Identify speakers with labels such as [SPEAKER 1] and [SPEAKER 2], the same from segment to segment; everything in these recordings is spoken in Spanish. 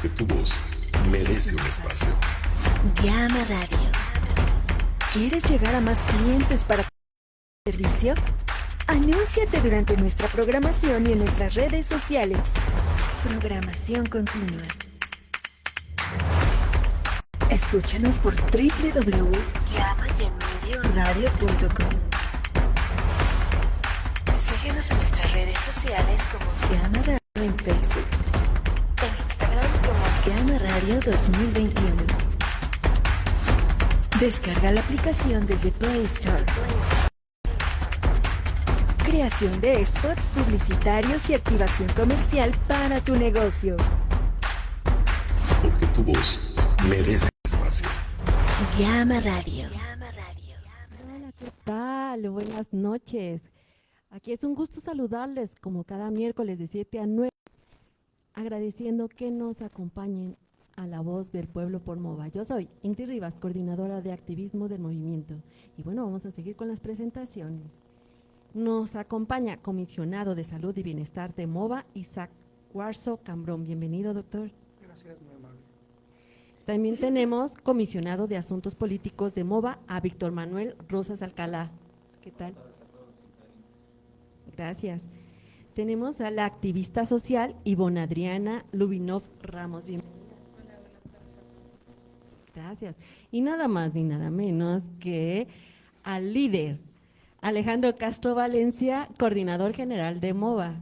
[SPEAKER 1] porque tu voz merece un espacio.
[SPEAKER 2] Gama Radio. ¿Quieres llegar a más clientes para tu servicio? Anúnciate durante nuestra programación y en nuestras redes sociales. Programación continua. Escúchanos por www.gamayanmedioradio.com. Síguenos en nuestras redes sociales como Gama Radio en Facebook, en Instagram como Gama Radio 2021. Descarga la aplicación desde Play Store. Creación de spots publicitarios y activación comercial para tu negocio.
[SPEAKER 1] Porque tu voz merece un espacio.
[SPEAKER 2] Gama Radio.
[SPEAKER 3] Hola, ¿qué tal? Buenas noches. Aquí es un gusto saludarles como cada miércoles de 7 a 9, agradeciendo que nos acompañen a La Voz del Pueblo por MOVA. Yo soy Ingrid Rivas, coordinadora de activismo del movimiento. Y bueno, vamos a seguir con las presentaciones. Nos acompaña comisionado de Salud y Bienestar de MOVA, Isaac Cuarzo Cambrón. Bienvenido, doctor.
[SPEAKER 4] Gracias, muy amable.
[SPEAKER 3] También tenemos comisionado de Asuntos Políticos de MOVA, a Víctor Manuel Rosas Alcalá. ¿Qué tal? Gracias. Tenemos a la activista social Ivonne Adriana Lubinov Ramos. Bienvenida. Gracias. Y nada más ni nada menos que al líder, Alejandro Castro Valencia, coordinador general de MOVA.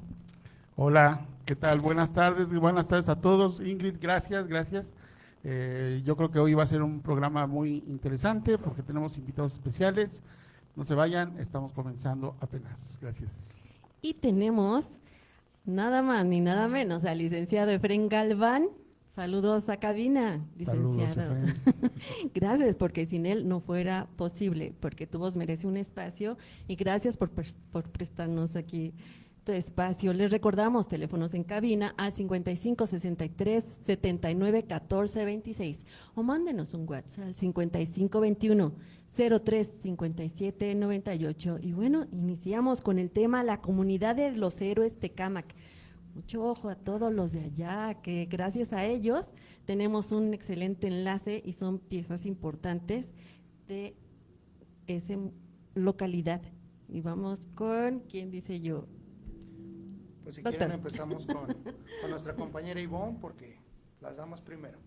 [SPEAKER 4] Hola, ¿qué tal? Buenas tardes a todos. Ingrid, gracias. Yo creo que hoy va a ser un programa muy interesante porque tenemos invitados especiales. No se vayan, estamos comenzando apenas. Gracias.
[SPEAKER 3] Y tenemos nada más ni nada menos al licenciado Efrén Galván. Saludos a cabina, licenciado.
[SPEAKER 4] Saludos,
[SPEAKER 3] Gracias, porque sin él no fuera posible, porque tu voz merece un espacio y gracias por prestarnos aquí tu espacio. Les recordamos teléfonos en cabina al 55 63 79 14 26 o mándenos un WhatsApp al 55 21 03 57 98. Y bueno, iniciamos con el tema la comunidad de los héroes Tecámac. Mucho ojo a todos los de allá, que gracias a ellos tenemos un excelente enlace y son piezas importantes de esa localidad. Y vamos con, ¿quién dice yo?
[SPEAKER 5] Pues si
[SPEAKER 3] Doctor.
[SPEAKER 5] quieren empezamos con nuestra compañera Ivonne, porque las damas primero.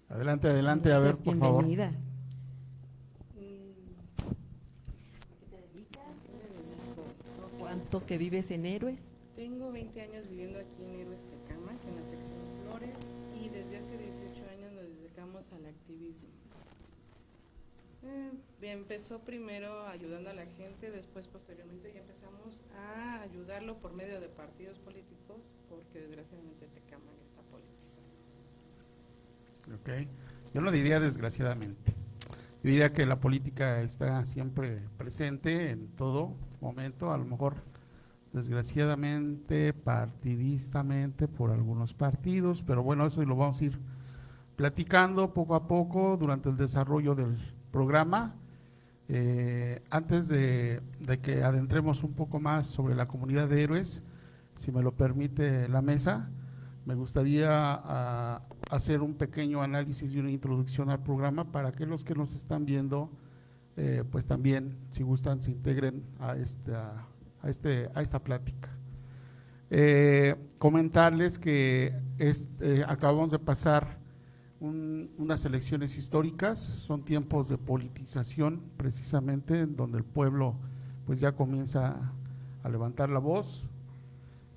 [SPEAKER 4] Adelante, a ver, por favor.
[SPEAKER 3] Bienvenida. ¿Qué te dedicas? ¿Cuánto que vives en Héroes?
[SPEAKER 6] Tengo 20 años viviendo aquí en Héroes Tecámac, en la sección Flores, y desde hace 18 años nos dedicamos al activismo. Empezó primero ayudando a la gente, después posteriormente ya empezamos a ayudarlo por medio de partidos políticos, porque desgraciadamente Tecámac está politizado.
[SPEAKER 4] Ok, yo no diría desgraciadamente. Yo diría que la política está siempre presente en todo momento, a lo mejor desgraciadamente, partidistamente por algunos partidos, pero bueno, eso lo vamos a ir platicando poco a poco durante el desarrollo del programa. Antes de que adentremos un poco más sobre la comunidad de héroes, si me lo permite la mesa, me gustaría hacer un pequeño análisis y una introducción al programa para que los que nos están viendo, pues también, si gustan, se integren a esta plática. Comentarles que acabamos de pasar unas elecciones históricas, son tiempos de politización precisamente, en donde el pueblo pues ya comienza a levantar la voz,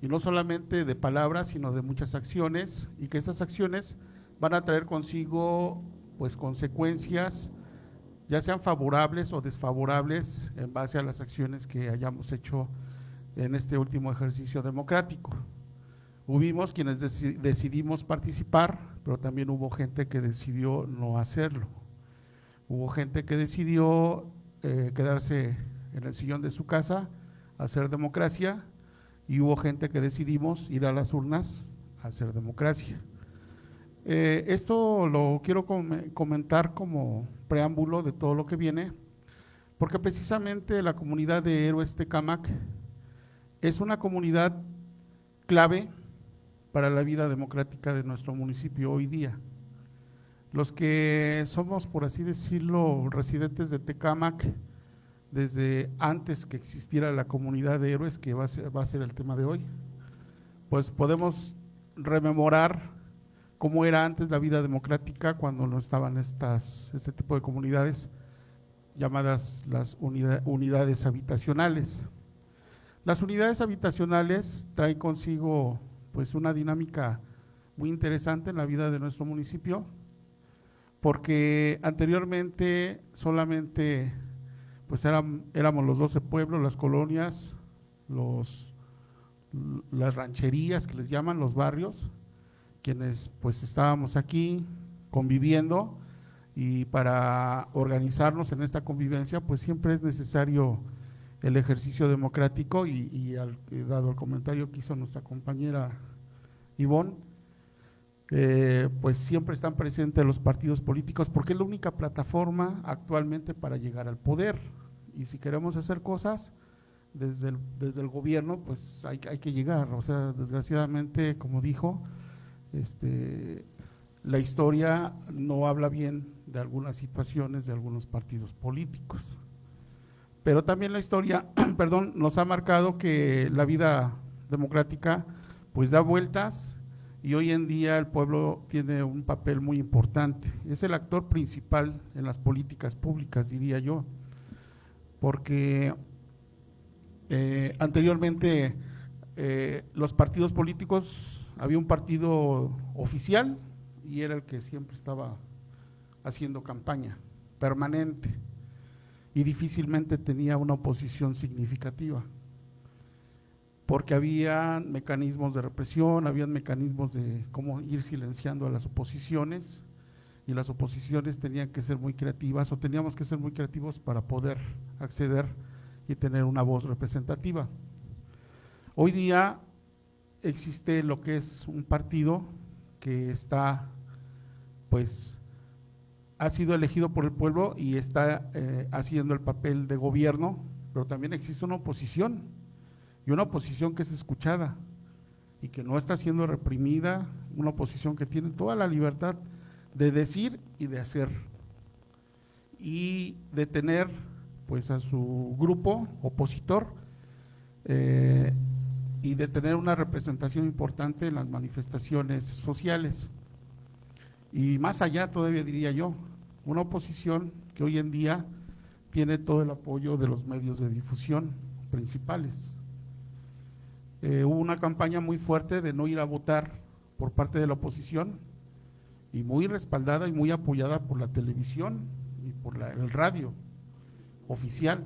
[SPEAKER 4] y no solamente de palabras, sino de muchas acciones, y que esas acciones van a traer consigo pues consecuencias, ya sean favorables o desfavorables en base a las acciones que hayamos hecho en este último ejercicio democrático. Hubimos quienes decidimos participar, pero también hubo gente que decidió no hacerlo. Hubo gente que decidió quedarse en el sillón de su casa, hacer democracia, y hubo gente que decidimos ir a las urnas a hacer democracia. Esto lo quiero comentar como preámbulo de todo lo que viene, porque precisamente la comunidad de Héroes Tecámac es una comunidad clave para la vida democrática de nuestro municipio hoy día. Los que somos, por así decirlo, residentes de Tecámac, desde antes que existiera la comunidad de héroes, que va a ser el tema de hoy, pues podemos rememorar cómo era antes la vida democrática cuando no estaban este tipo de comunidades llamadas las unidades habitacionales. Las unidades habitacionales traen consigo pues una dinámica muy interesante en la vida de nuestro municipio, porque anteriormente solamente pues éramos los 12 pueblos, las colonias, las rancherías que les llaman, los barrios, quienes pues estábamos aquí conviviendo, y para organizarnos en esta convivencia pues siempre es necesario el ejercicio democrático dado el comentario que hizo nuestra compañera Ivonne, pues siempre están presentes los partidos políticos porque es la única plataforma actualmente para llegar al poder, y si queremos hacer cosas desde el gobierno pues hay que llegar, o sea, desgraciadamente, como dijo, la historia no habla bien de algunas situaciones de algunos partidos políticos, pero también la historia, perdón, nos ha marcado que la vida democrática pues da vueltas, y hoy en día el pueblo tiene un papel muy importante, es el actor principal en las políticas públicas, diría yo, porque anteriormente los partidos políticos, había un partido oficial y era el que siempre estaba haciendo campaña permanente y difícilmente tenía una oposición significativa, porque había mecanismos de represión, había mecanismos de cómo ir silenciando a las oposiciones, y las oposiciones tenían que ser muy creativas, o teníamos que ser muy creativos para poder acceder y tener una voz representativa. Hoy día existe lo que es un partido que está, pues, ha sido elegido por el pueblo y está haciendo el papel de gobierno, pero también existe una oposición, y una oposición que es escuchada y que no está siendo reprimida, una oposición que tiene toda la libertad de decir y de hacer, y de tener pues a su grupo opositor y de tener una representación importante en las manifestaciones sociales. Y más allá todavía diría yo, una oposición que hoy en día tiene todo el apoyo de los medios de difusión principales. Hubo una campaña muy fuerte de no ir a votar por parte de la oposición, y muy respaldada y muy apoyada por la televisión y por el radio oficial.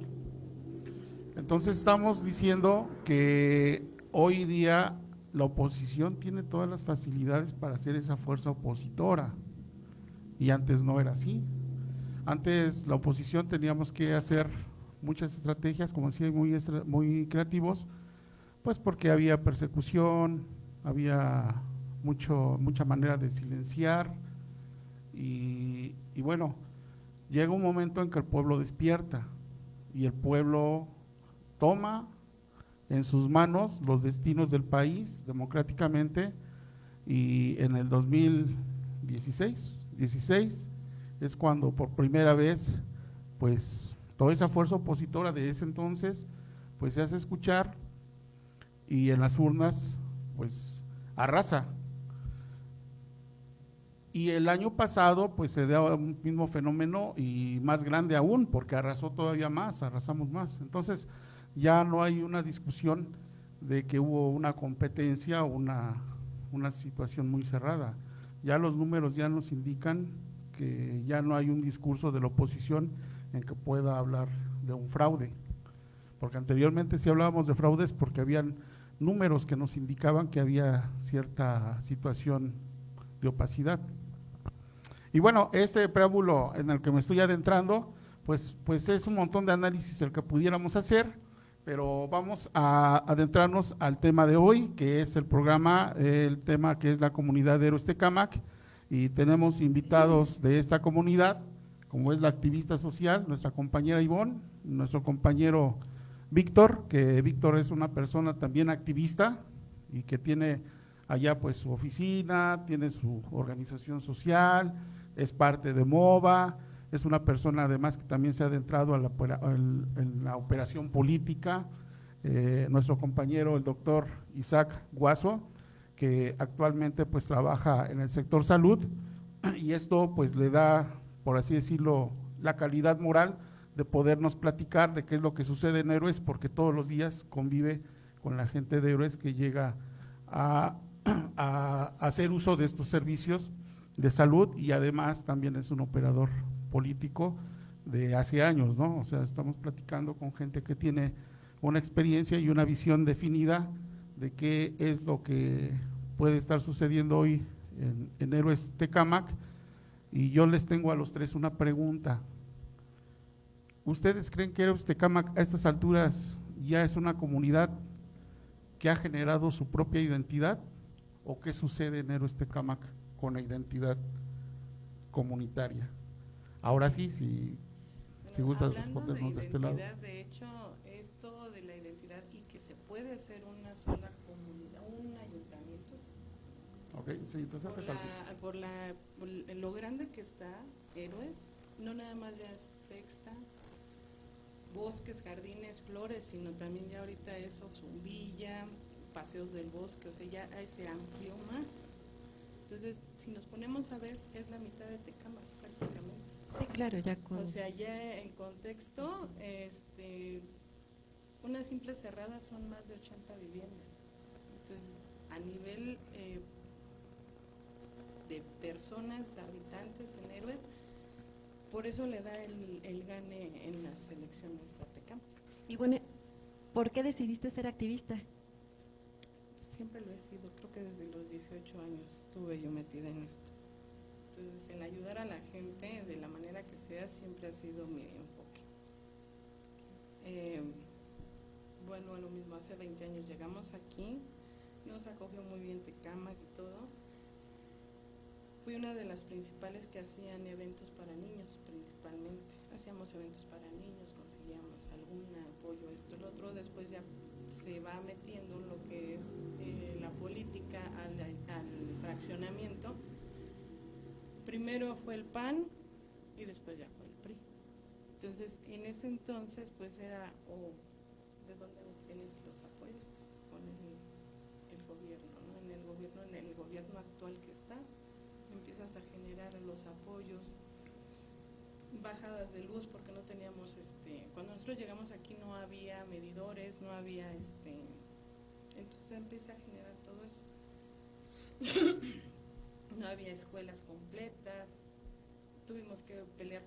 [SPEAKER 4] Entonces estamos diciendo que hoy día la oposición tiene todas las facilidades para hacer esa fuerza opositora, y antes no era así. Antes la oposición teníamos que hacer muchas estrategias, como decía, muy creativos, pues porque había persecución, había mucha manera de silenciar, y bueno, llega un momento en que el pueblo despierta y el pueblo toma en sus manos los destinos del país democráticamente, y en el 2016 es cuando por primera vez pues toda esa fuerza opositora de ese entonces pues se hace escuchar, y en las urnas pues arrasa. Y el año pasado pues se da un mismo fenómeno, y más grande aún, porque arrasó todavía más, arrasamos más. Entonces ya no hay una discusión de que hubo una competencia o una situación muy cerrada. Ya los números ya nos indican que ya no hay un discurso de la oposición en que pueda hablar de un fraude, porque anteriormente sí hablábamos de fraudes porque habían números que nos indicaban que había cierta situación de opacidad. Y bueno, este preámbulo en el que me estoy adentrando, pues es un montón de análisis el que pudiéramos hacer, pero vamos a adentrarnos al tema de hoy, que es el programa, el tema que es la comunidad de Héroes Tecámac, y tenemos invitados de esta comunidad, como es la activista social, nuestra compañera Ivonne, nuestro compañero Víctor, que Víctor es una persona también activista y que tiene allá pues su oficina, tiene su organización social, es parte de MOVA, es una persona además que también se ha adentrado a en la operación política. Nuestro compañero el doctor Isaac Guaso, que actualmente pues trabaja en el sector salud, y esto pues le da, por así decirlo, la calidad moral de podernos platicar de qué es lo que sucede en Héroes, porque todos los días convive con la gente de Héroes que llega a hacer uso de estos servicios de salud, y además también es un operador político de hace años, ¿no? O sea, estamos platicando con gente que tiene una experiencia y una visión definida de qué es lo que puede estar sucediendo hoy en Héroes Tecámac. Y yo les tengo a los tres una pregunta. ¿Ustedes creen que Héroes Tecámac a estas alturas ya es una comunidad que ha generado su propia identidad? ¿O qué sucede en Héroes Tecámac con la identidad comunitaria? Ahora sí, si gustas respondernos de este lado.
[SPEAKER 6] De hecho, esto de la identidad y que se puede ser una sola comunidad, un ayuntamiento,
[SPEAKER 4] Ok, sí, entonces
[SPEAKER 6] por lo grande que está Héroes, no nada más ya es Sexta, bosques, jardines, flores, sino también ya ahorita eso, Zumbilla, paseos del bosque, o sea, ya se amplió más. Entonces, si nos ponemos a ver, es la mitad de Tecámac prácticamente.
[SPEAKER 3] Sí, claro, ya con…
[SPEAKER 6] O sea, ya en contexto, unas simples cerradas son más de 80 viviendas. Entonces, a nivel de personas, habitantes en Héroes, por eso le da el gane en las elecciones a Tecámac.
[SPEAKER 3] Y bueno, ¿por qué decidiste ser activista?
[SPEAKER 6] Siempre lo he sido, creo que desde los 18 años estuve yo metida en esto. Entonces, en ayudar a la gente de la manera que sea, siempre ha sido mi enfoque. Bueno, a lo mismo, hace 20 años llegamos aquí, nos acogió muy bien Tecámac y todo. Fui una de las principales que hacían eventos para niños, principalmente. Hacíamos eventos para niños, conseguíamos algún apoyo, esto, el otro. Después ya se va metiendo lo que es la política al fraccionamiento. Primero fue el PAN y después ya fue el PRI. Entonces, en ese entonces, pues era, ¿de dónde obtienes los apoyos? Con el gobierno, ¿no? En el gobierno actual que está, empiezas a generar los apoyos, bajadas de luz, porque no teníamos, cuando nosotros llegamos aquí no había medidores, no había, entonces empieza a generar todo eso. No había escuelas completas, tuvimos que pelear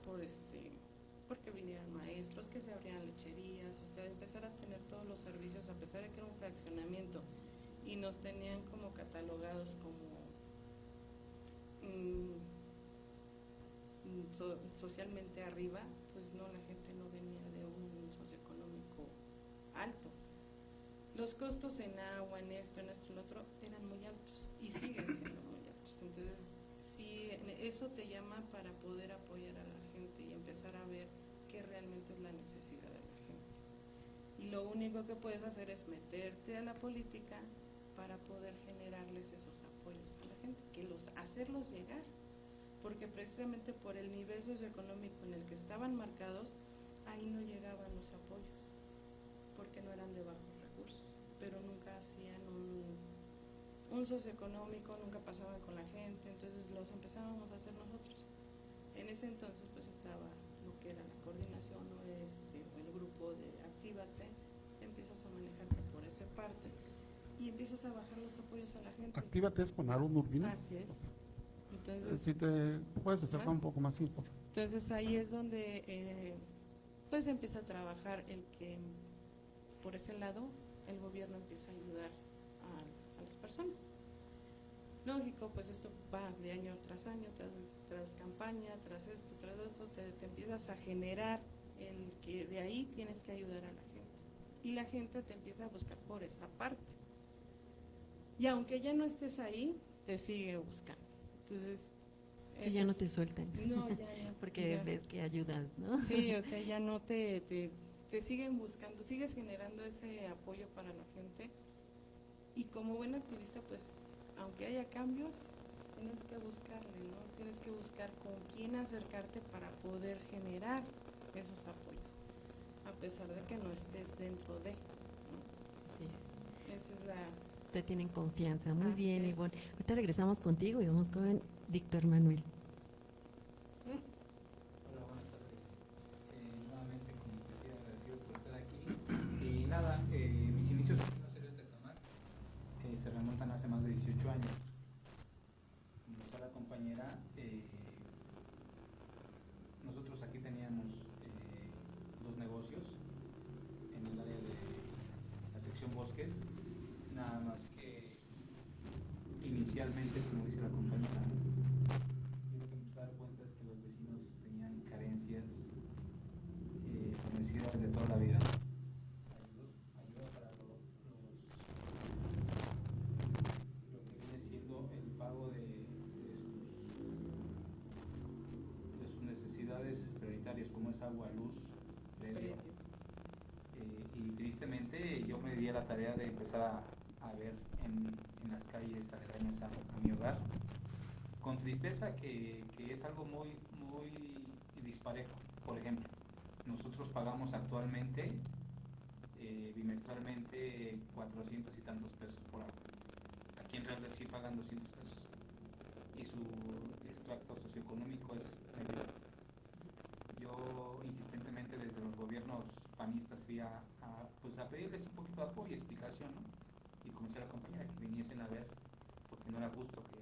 [SPEAKER 6] porque vinieran maestros, que se abrieran lecherías, o sea, empezar a tener todos los servicios, a pesar de que era un fraccionamiento, y nos tenían como catalogados como socialmente arriba, pues no, la gente no venía de un socioeconómico alto. Los costos en agua, en esto, en el otro, eran muy altos y siguen siendo muy altos. Entonces, sí, eso te llama para poder apoyar a la gente y empezar a ver qué realmente es la necesidad de la gente. Y lo único que puedes hacer es meterte a la política para poder generarles esos apoyos a la gente, hacerlos llegar, porque precisamente por el nivel socioeconómico en el que estaban marcados, ahí no llegaban los apoyos, porque no eran de bajos recursos, pero nunca hacían un socioeconómico, nunca pasaban con la gente, entonces los empezábamos a hacer nosotros. En ese entonces pues estaba lo que era la coordinación o el grupo de Actívate, empiezas a manejarte por esa parte y empiezas a bajar los apoyos a la gente.
[SPEAKER 4] Actívate es con Aaron Urbina.
[SPEAKER 6] Así es. Entonces,
[SPEAKER 4] si te puedes acercar un poco más, sí, por favor.
[SPEAKER 6] Entonces ahí es donde pues empieza a trabajar el que por ese lado el gobierno empieza a ayudar a las personas. Lógico, pues esto va de año tras año, tras campaña, tras esto, te empiezas a generar el que de ahí tienes que ayudar a la gente. Y la gente te empieza a buscar por esa parte. Y aunque ya no estés ahí, te sigue buscando. Entonces,
[SPEAKER 3] sí, ya no te sueltan.
[SPEAKER 6] No, ya no.
[SPEAKER 3] Porque
[SPEAKER 6] ya
[SPEAKER 3] ves que ayudas, ¿no?
[SPEAKER 6] Sí, o sea, ya no te siguen buscando, sigues generando ese apoyo para la gente. Y como buen activista, pues aunque haya cambios, tienes que buscarle, ¿no? Tienes que buscar con quién acercarte para poder generar esos apoyos, a pesar de que no estés dentro de, ¿no?
[SPEAKER 3] Sí.
[SPEAKER 6] Esa es la...
[SPEAKER 3] Te tienen confianza. Muy
[SPEAKER 6] Así
[SPEAKER 3] bien,
[SPEAKER 6] es.
[SPEAKER 3] Ivonne. Ahorita regresamos contigo y vamos con Víctor Manuel.
[SPEAKER 7] Hola, buenas tardes. Nuevamente, como te decía, agradecido por estar aquí. Y nada, mis inicios aquí en los Cereos de Tecamar se remontan hace más de 18 años. Como decía la compañera, nosotros aquí teníamos dos negocios en el área de la sección bosques, nada más que inicialmente, como dice la compañera, yo lo que me empecé a dar cuenta es que los vecinos tenían carencias, necesidades de toda la vida. Ayuda para lo que viene siendo el pago de sus necesidades prioritarias, como es agua, luz, predio. Y tristemente yo me di a la tarea de empezar a ver en las calles aledañas a mi hogar, con tristeza que es algo muy disparejo. Por ejemplo, nosotros pagamos actualmente bimestralmente 400 y tantos pesos por agua. Aquí en realidad sí pagan 200 pesos y su extracto socioeconómico es medio. Yo insistentemente desde los gobiernos panistas fui a pedirles un poquito de apoyo y explicación, ¿no? Y como decía la compañera, que viniesen a ver, porque no era justo que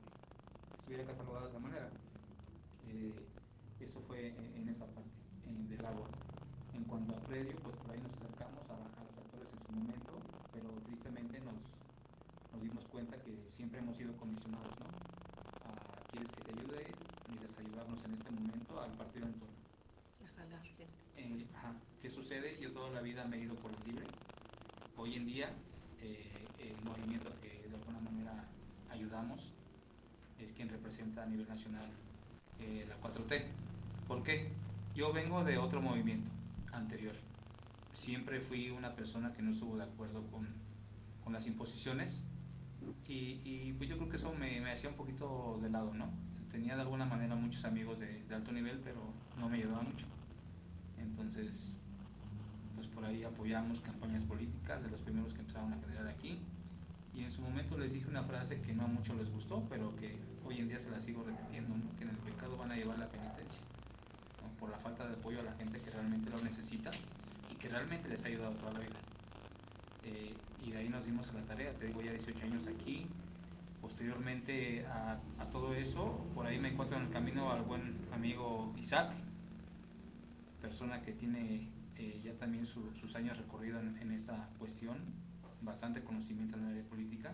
[SPEAKER 7] estuviera catalogado de esa manera. Eso fue en esa parte del agua. En cuanto a predio, pues por ahí nos acercamos a los actores en su momento, pero tristemente nos dimos cuenta que siempre hemos sido condicionados, ¿no? ¿Quieres que te ayude? Necesitas ayudarnos en este momento al partido en turno.
[SPEAKER 3] A jalar gente.
[SPEAKER 7] ¿Qué sucede? Yo toda la vida me he ido por el libre. Hoy en día, el movimiento que de alguna manera ayudamos es quien representa a nivel nacional la 4T. ¿Por qué? Yo vengo de otro movimiento anterior. Siempre fui una persona que no estuvo de acuerdo con las imposiciones y pues yo creo que eso me hacía un poquito de lado, ¿no? Tenía de alguna manera muchos amigos de alto nivel, pero no me ayudaba mucho. Entonces, pues por ahí apoyamos campañas políticas de los primeros que empezaron a generar aquí. Y en su momento les dije una frase que no a muchos les gustó, pero que hoy en día se la sigo repitiendo, ¿no? Que en el pecado van a llevar la penitencia, ¿no? Por la falta de apoyo a la gente que realmente lo necesita y que realmente les ha ayudado toda la vida. Y de ahí nos dimos a la tarea, te digo, ya 18 años aquí. Posteriormente a todo eso, por ahí me encuentro en el camino al buen amigo Isaac, persona que tiene ya también sus años recorrido en esta cuestión, bastante conocimiento en el área política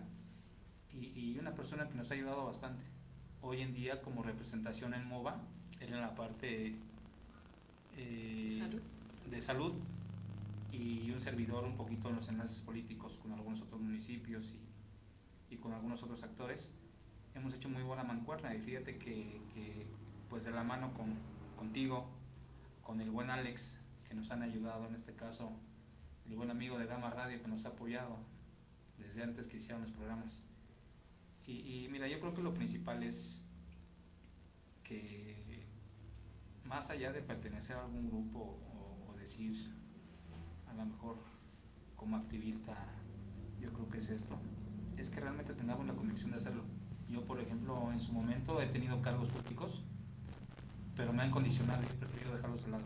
[SPEAKER 7] y una persona que nos ha ayudado bastante. Hoy en día como representación en MOVA, él en la parte de salud y un servidor un poquito en los enlaces políticos con algunos otros municipios y con algunos otros actores. Hemos hecho muy buena mancuerna y fíjate que pues de la mano contigo, con el buen Alex, que nos han ayudado en este caso, el buen amigo de Gama Radio que nos ha apoyado desde antes que hicieron los programas. Y mira, yo creo que lo principal es que más allá de pertenecer a algún grupo o decir, a lo mejor como activista, yo creo que es esto, es que realmente tengamos la convicción de hacerlo. Yo, por ejemplo, en su momento he tenido cargos públicos, pero me han condicionado y he preferido dejarlos de lado,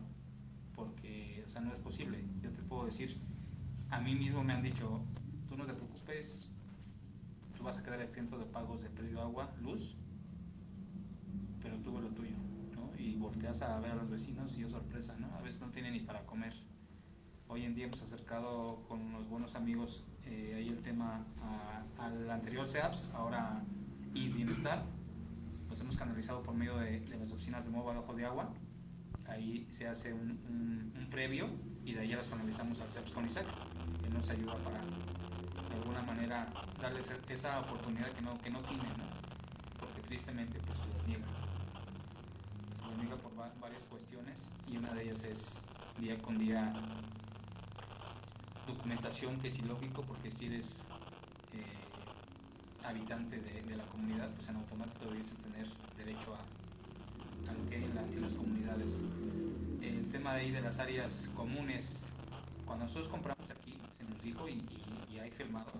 [SPEAKER 7] porque, o sea, no es posible. Yo te puedo decir, a mí mismo me han dicho, tú no te preocupes, tú vas a quedar exento de pagos de predio, agua, luz, pero tú ve lo tuyo, ¿no? Y volteas a ver a los vecinos y es sorpresa, ¿no? A veces no tienen ni para comer. Hoy en día hemos acercado con unos buenos amigos ahí el tema al anterior SEAPS, ahora y Bienestar. Los hemos canalizado por medio de las oficinas de MOVA Ojo de Agua. Ahí se hace un previo y de ahí ya las canalizamos al SEAPS con Isaac, que nos ayuda para de alguna manera darles esa oportunidad que no tienen, ¿no? Porque tristemente pues se les niega por varias cuestiones y una de ellas es día con día documentación, que es ilógico porque si eres habitante de la comunidad, pues en automático debes tener derecho a lo que hay en las comunidades. El tema de ahí de las áreas comunes, cuando nosotros compramos aquí, se nos dijo y hay firmado,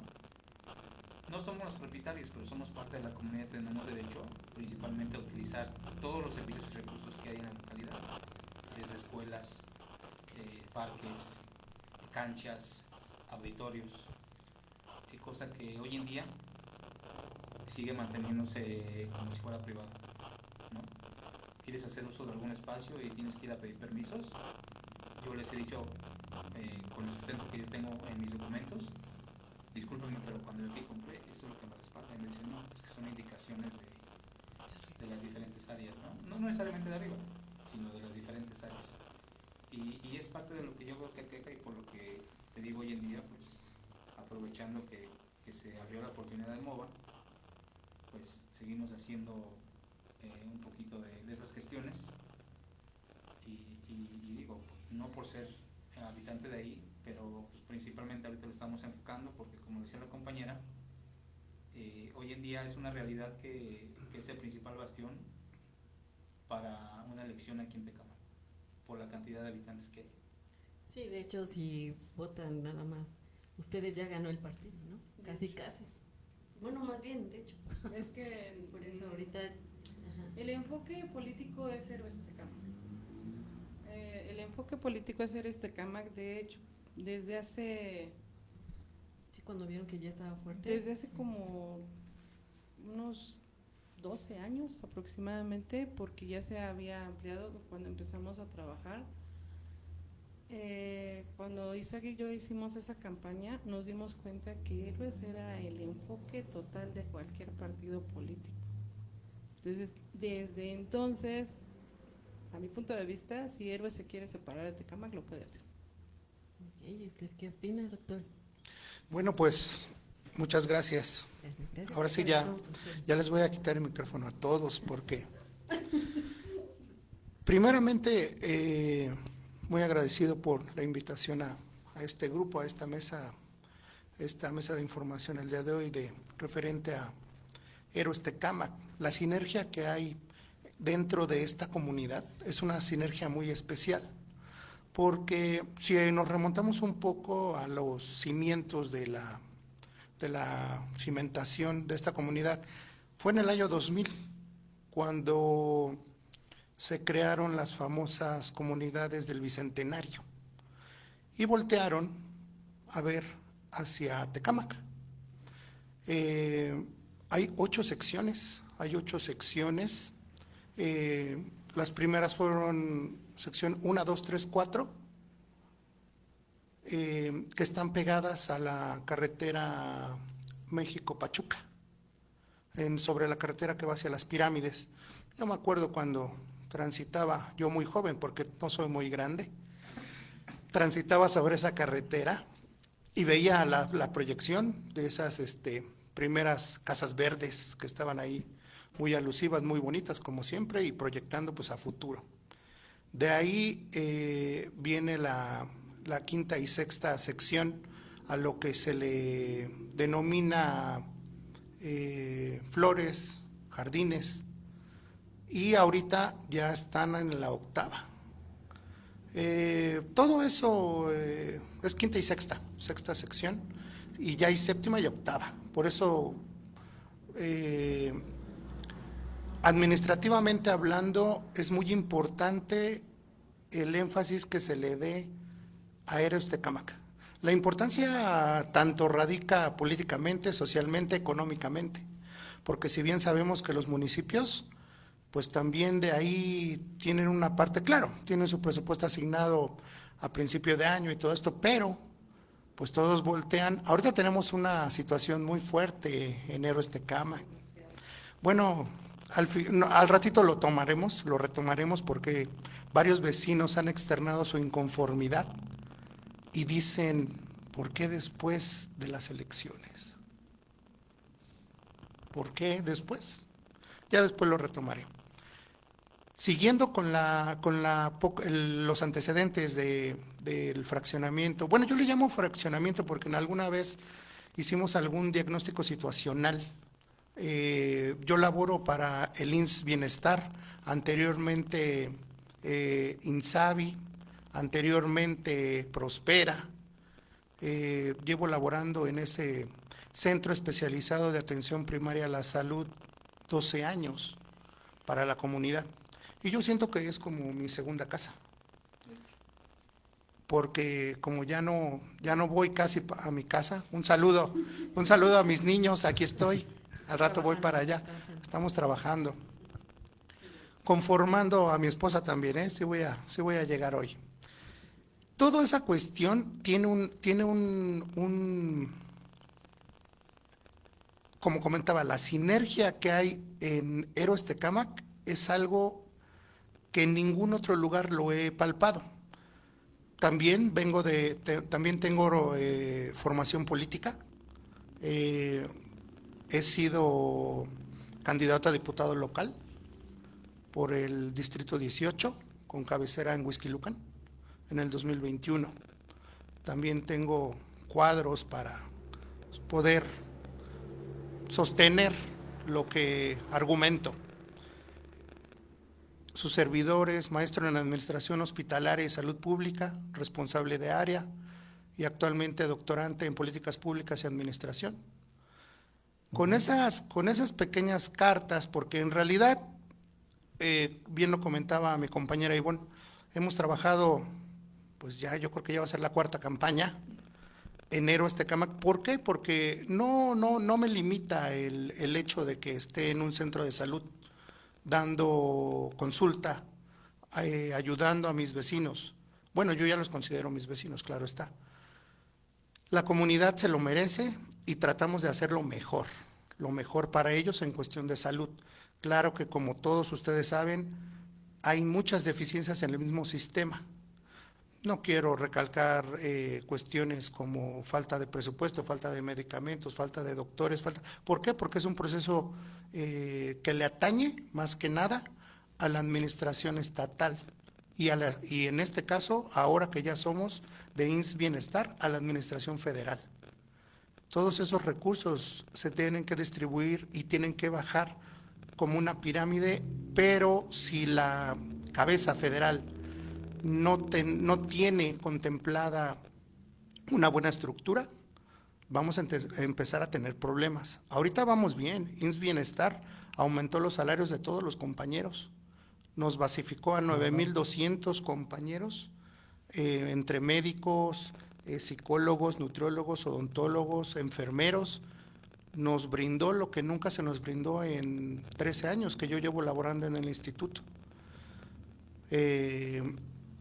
[SPEAKER 7] no somos los propietarios, pero somos parte de la comunidad, tenemos derecho principalmente a utilizar todos los servicios y recursos que hay en la localidad, desde escuelas, parques, canchas, auditorios, cosa que hoy en día sigue manteniéndose como si fuera privado, ¿no? Quieres hacer uso de algún espacio y tienes que ir a pedir permisos. Yo les he dicho, con el sustento que yo tengo en mis documentos, discúlpenme, pero cuando yo aquí compré, esto es lo que me respalda, y me dicen, no, es que son indicaciones de las diferentes áreas, ¿no? No necesariamente de arriba, sino de las diferentes áreas. Y es parte de lo que yo creo que queja, y por lo que te digo hoy en día, pues aprovechando que se abrió la oportunidad de MOVA, pues seguimos haciendo un poquito de esas gestiones, y digo, no por ser habitante de ahí, pero pues, principalmente ahorita lo estamos enfocando porque, como decía la compañera, hoy en día es una realidad que es el principal bastión para una elección aquí en Tecámac, por la cantidad de habitantes que hay.
[SPEAKER 3] Sí, de hecho, si votan nada más, ustedes ya ganó el partido, ¿no? Casi. Bueno, más bien, de hecho.
[SPEAKER 6] Es que
[SPEAKER 3] Por eso ahorita...
[SPEAKER 6] el enfoque político es Héroes Tecámac. El enfoque político es Héroes Tecámac, de hecho, desde hace...
[SPEAKER 3] Sí, cuando vieron que ya estaba fuerte.
[SPEAKER 6] Desde hace como unos 12 años aproximadamente, porque ya se había ampliado cuando empezamos a trabajar. Cuando Isaac y yo hicimos esa campaña, nos dimos cuenta que Héroes era el enfoque total de cualquier partido político. Entonces, desde entonces, a mi punto de vista, si Héroes se quiere separar de Tecámac, lo puede hacer.
[SPEAKER 3] Okay, ¿usted qué opina, doctor?
[SPEAKER 5] Bueno, pues muchas gracias.
[SPEAKER 3] Gracias.
[SPEAKER 5] Ahora sí ya les voy a quitar el micrófono a todos porque primeramente muy agradecido por la invitación a este grupo, a esta mesa de información el día de hoy referente a Héroes Tecámac. La sinergia que hay dentro de esta comunidad es una sinergia muy especial, porque si nos remontamos un poco a los cimientos de la cimentación de esta comunidad, fue en el año 2000 cuando se crearon las famosas comunidades del Bicentenario y voltearon a ver hacia Tecámac. Hay 8 secciones, las primeras fueron sección 1, 2, 3, 4, que están pegadas a la carretera México-Pachuca, sobre la carretera que va hacia las pirámides. Yo me acuerdo cuando transitaba, yo muy joven porque no soy muy grande, transitaba sobre esa carretera y veía la proyección de esas primeras casas verdes que estaban ahí, muy alusivas, muy bonitas como siempre, y proyectando pues a futuro. De ahí viene la quinta y sexta sección, a lo que se le denomina flores, jardines, y ahorita ya están en la octava. Todo eso es quinta y sexta sección, y ya hay séptima y octava. Por eso, administrativamente hablando, es muy importante el énfasis que se le dé a Héroes Tecámac. La importancia tanto radica políticamente, socialmente, económicamente, porque si bien sabemos que los municipios, pues también de ahí tienen una parte, claro, tienen su presupuesto asignado a principio de año y todo esto, pero pues todos voltean. Ahorita tenemos una situación muy fuerte en Héroes Tecámac. Bueno, al ratito lo retomaremos porque varios vecinos han externado su inconformidad y dicen, ¿por qué después de las elecciones? ¿Por qué después? Ya después lo retomaré. Siguiendo con los antecedentes del fraccionamiento, bueno, yo le llamo fraccionamiento porque en alguna vez hicimos algún diagnóstico situacional Yo laboro para el IMSS Bienestar, anteriormente INSABI, anteriormente Prospera. Llevo laborando en ese centro especializado de atención primaria a la salud 12 años para la comunidad. Y yo siento que es como mi segunda casa, porque como ya no voy casi a mi casa, un saludo a mis niños, aquí estoy, al rato voy para allá, estamos trabajando, conformando a mi esposa también, sí voy a llegar hoy. Toda esa cuestión tiene un, como comentaba, la sinergia que hay en Héroes Tecámac es algo que en ningún otro lugar lo he palpado. También también tengo formación política. He sido candidato a diputado local por el Distrito 18, con cabecera en Huixquilucan, en el 2021. También tengo cuadros para poder sostener lo que argumento. Sus servidores, maestro en Administración Hospitalaria y Salud Pública, responsable de área y actualmente doctorante en Políticas Públicas y Administración. Con esas pequeñas cartas, porque en realidad, bien lo comentaba mi compañera Ivonne, hemos trabajado, pues ya yo creo que ya va a ser la cuarta campaña en Héroes Tecámac. ¿Por qué? Porque no me limita el hecho de que esté en un centro de salud dando consulta, ayudando a mis vecinos. Bueno, yo ya los considero mis vecinos, claro está. La comunidad se lo merece y tratamos de hacer lo mejor para ellos en cuestión de salud. Claro que como todos ustedes saben, hay muchas deficiencias en el mismo sistema. No quiero recalcar cuestiones como falta de presupuesto, falta de medicamentos, falta de doctores, ¿por qué? Porque es un proceso que le atañe más que nada a la administración estatal y en este caso, ahora que ya somos de IMSS Bienestar, a la administración federal. Todos esos recursos se tienen que distribuir y tienen que bajar como una pirámide, pero si la cabeza federal no tiene contemplada una buena estructura, vamos a empezar a tener problemas. Ahorita vamos bien, IMSS Bienestar aumentó los salarios de todos los compañeros, nos basificó a 9,200 compañeros, entre médicos, psicólogos, nutriólogos, odontólogos, enfermeros. Nos brindó lo que nunca se nos brindó en 13 años que yo llevo laborando en el instituto.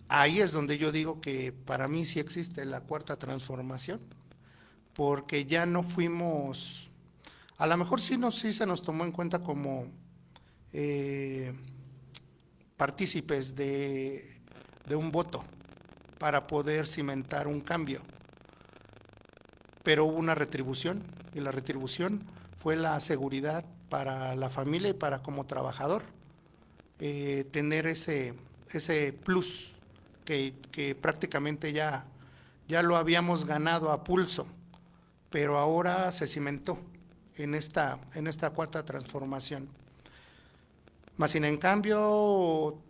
[SPEAKER 5] Ahí es donde yo digo que para mí sí existe la cuarta transformación, porque ya no fuimos, a lo mejor sí se nos tomó en cuenta como partícipes de un voto para poder cimentar un cambio, pero hubo una retribución, y la retribución fue la seguridad para la familia y para como trabajador, tener ese plus que prácticamente ya lo habíamos ganado a pulso, pero ahora se cimentó en esta cuarta transformación. Más sin en cambio,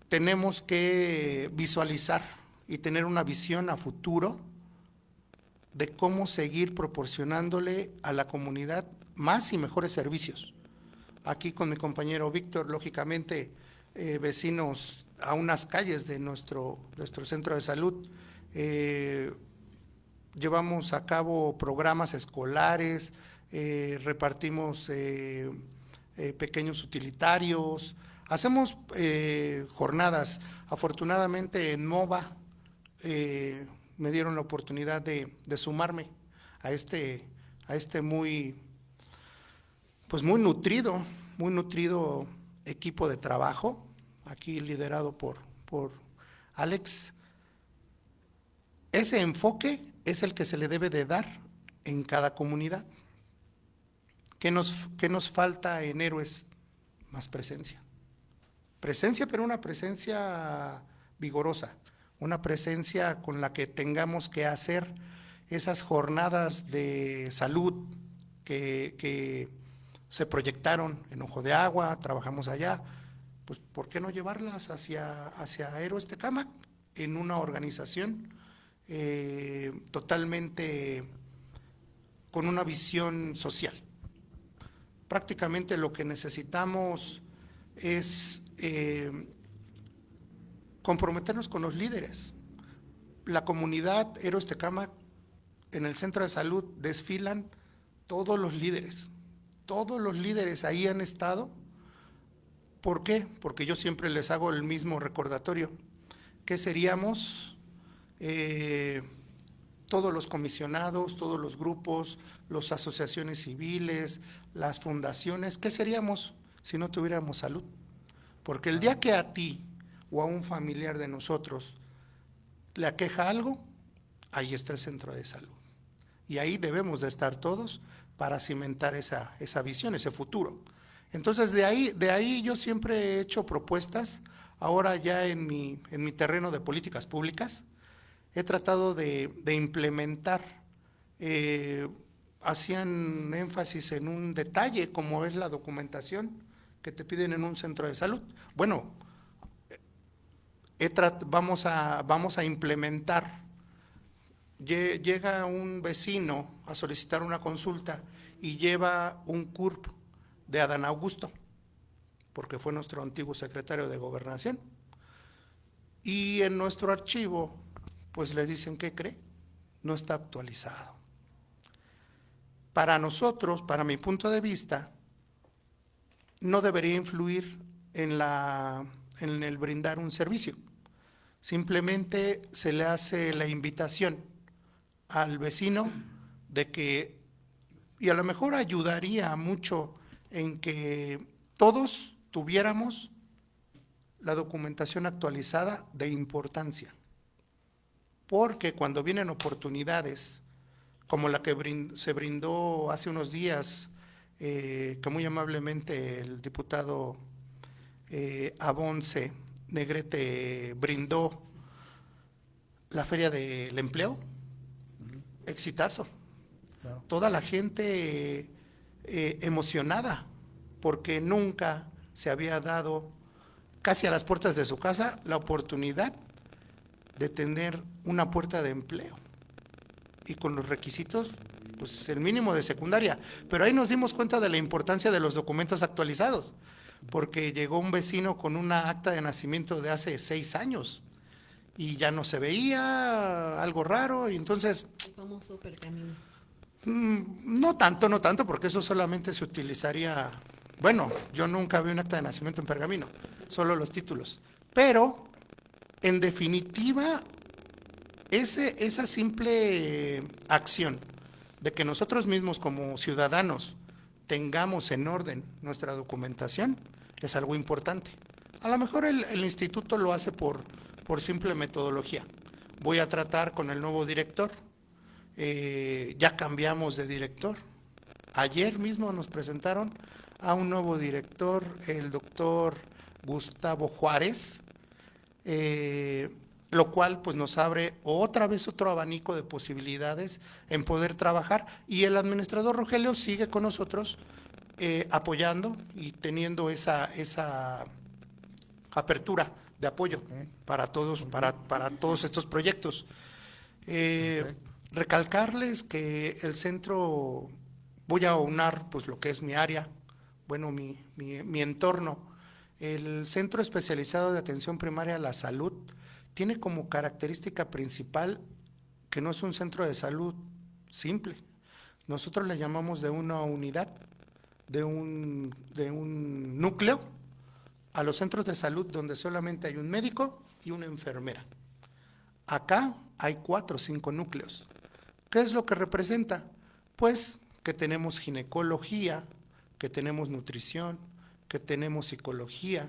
[SPEAKER 5] tenemos que visualizar y tener una visión a futuro de cómo seguir proporcionándole a la comunidad más y mejores servicios. Aquí con mi compañero Víctor, lógicamente, vecinos a unas calles de nuestro centro de salud, llevamos a cabo programas escolares, repartimos pequeños utilitarios, hacemos jornadas. Afortunadamente en MOVA me dieron la oportunidad de sumarme a este muy nutrido equipo de trabajo, aquí liderado por Alex. Ese enfoque es el que se le debe de dar en cada comunidad. ¿Qué nos falta en Héroes? Más presencia. Presencia, pero una presencia vigorosa, una presencia con la que tengamos que hacer esas jornadas de salud que se proyectaron en Ojo de Agua, trabajamos allá, pues ¿por qué no llevarlas hacia Héroes Tecámac en una organización totalmente con una visión social? Prácticamente lo que necesitamos es comprometernos con los líderes. La comunidad Héroes Tecámac, en el centro de salud desfilan todos los líderes ahí han estado. ¿Por qué? Porque yo siempre les hago el mismo recordatorio, que seríamos todos los comisionados, todos los grupos, las asociaciones civiles, las fundaciones, ¿qué seríamos si no tuviéramos salud? Porque el día que a ti o a un familiar de nosotros le aqueja algo, ahí está el centro de salud. Y ahí debemos de estar todos para cimentar esa visión, ese futuro. Entonces, de ahí yo siempre he hecho propuestas. Ahora ya en mi terreno de políticas públicas, he tratado de implementar, hacían énfasis en un detalle como es la documentación que te piden en un centro de salud. Bueno, vamos a implementar. Llega un vecino a solicitar una consulta y lleva un CURP de Adán Augusto, porque fue nuestro antiguo secretario de Gobernación, y en nuestro archivo pues le dicen, ¿qué cree? No está actualizado. Para nosotros, para mi punto de vista, no debería influir en el brindar un servicio. Simplemente se le hace la invitación al vecino de que, y a lo mejor ayudaría mucho en que todos tuviéramos la documentación actualizada de importancia, porque cuando vienen oportunidades como la que se brindó hace unos días, que muy amablemente el diputado Abonce Negrete brindó la Feria del Empleo, exitazo.
[SPEAKER 4] Claro.
[SPEAKER 5] Toda la gente emocionada, porque nunca se había dado, casi a las puertas de su casa, la oportunidad de tener una puerta de empleo y con los requisitos, pues el mínimo de secundaria. Pero ahí nos dimos cuenta de la importancia de los documentos actualizados, porque llegó un vecino con una acta de nacimiento de hace 6 años y ya no se veía, algo raro, y entonces…
[SPEAKER 3] El famoso pergamino.
[SPEAKER 5] No tanto, porque eso solamente se utilizaría, bueno, yo nunca vi un acta de nacimiento en pergamino, solo los títulos, pero en definitiva, esa simple acción de que nosotros mismos como ciudadanos tengamos en orden nuestra documentación es algo importante. A lo mejor el instituto lo hace por simple metodología. Voy a tratar con el nuevo director. Ya cambiamos de director. Ayer mismo nos presentaron a un nuevo director, el doctor Gustavo Juárez, lo cual pues nos abre otra vez otro abanico de posibilidades en poder trabajar, y el administrador Rogelio sigue con nosotros apoyando y teniendo esa apertura de apoyo para todos estos proyectos. Recalcarles que el centro, voy a aunar pues lo que es mi área, bueno, mi entorno. El Centro Especializado de Atención Primaria a la Salud tiene como característica principal que no es un centro de salud simple. Nosotros le llamamos de una unidad, de un núcleo, a los centros de salud donde solamente hay un médico y una enfermera. Acá hay 4 o 5 núcleos. ¿Qué es lo que representa? Pues que tenemos ginecología, que tenemos nutrición, que tenemos psicología,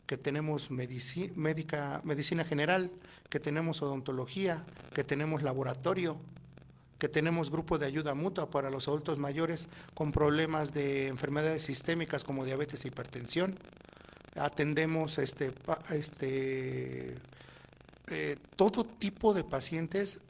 [SPEAKER 5] que tenemos medicina general, que tenemos odontología, que tenemos laboratorio, que tenemos grupo de ayuda mutua para los adultos mayores con problemas de enfermedades sistémicas como diabetes e hipertensión. Atendemos todo tipo de pacientes,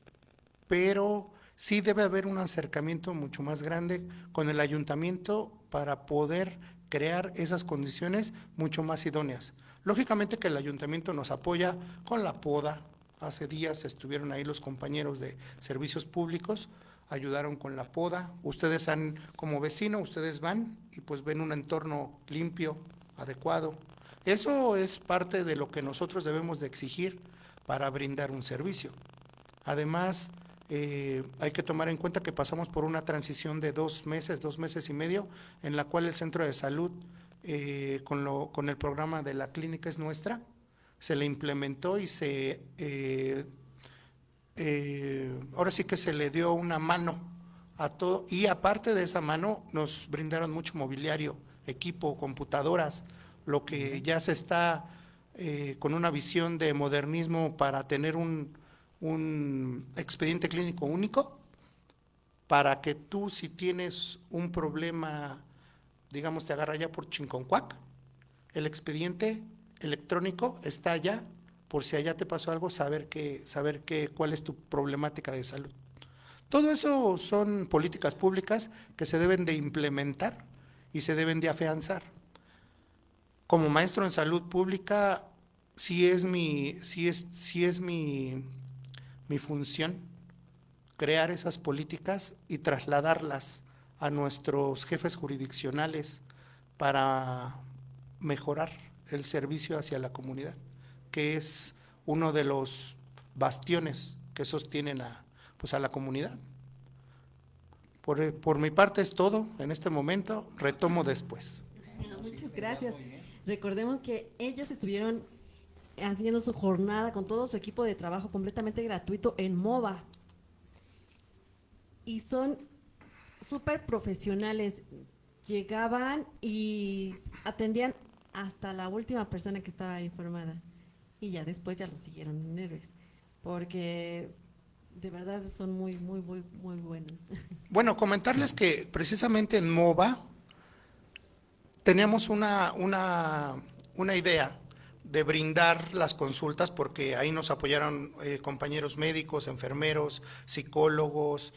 [SPEAKER 5] pero sí debe haber un acercamiento mucho más grande con el ayuntamiento para poder crear esas condiciones mucho más idóneas. Lógicamente que el ayuntamiento nos apoya con la poda. Hace días estuvieron ahí los compañeros de servicios públicos, ayudaron con la poda. Ustedes como vecino, ustedes van y pues ven un entorno limpio, adecuado. Eso es parte de lo que nosotros debemos de exigir para brindar un servicio. Además, hay que tomar en cuenta que pasamos por una transición de 2 meses y medio, en la cual el centro de salud, con el programa de La Clínica es Nuestra, se le implementó y ahora sí que se le dio una mano a todo, y aparte de esa mano nos brindaron mucho mobiliario, equipo, computadoras, lo que ya se está con una visión de modernismo para tener un expediente clínico único, para que tú, si tienes un problema, digamos, te agarra ya por Chinconcuac, el expediente electrónico está allá, por si allá te pasó algo, saber cuál es tu problemática de salud. Todo eso son políticas públicas que se deben de implementar y se deben de afianzar. Como maestro en salud pública, sí es mi función crear esas políticas y trasladarlas a nuestros jefes jurisdiccionales para mejorar el servicio hacia la comunidad, que es uno de los bastiones que sostienen a la comunidad. Por mi parte es todo en este momento, retomo después.
[SPEAKER 3] Muchas gracias. Recordemos que ellos estuvieron haciendo su jornada con todo su equipo de trabajo completamente gratuito en MOVA. Y son súper profesionales. Llegaban y atendían hasta la última persona que estaba informada. Y ya después ya lo siguieron en Héroes. Porque de verdad son muy, muy, muy, muy buenos.
[SPEAKER 5] Bueno, comentarles que precisamente en MOVA teníamos una idea de brindar las consultas, porque ahí nos apoyaron compañeros médicos, enfermeros, psicólogos,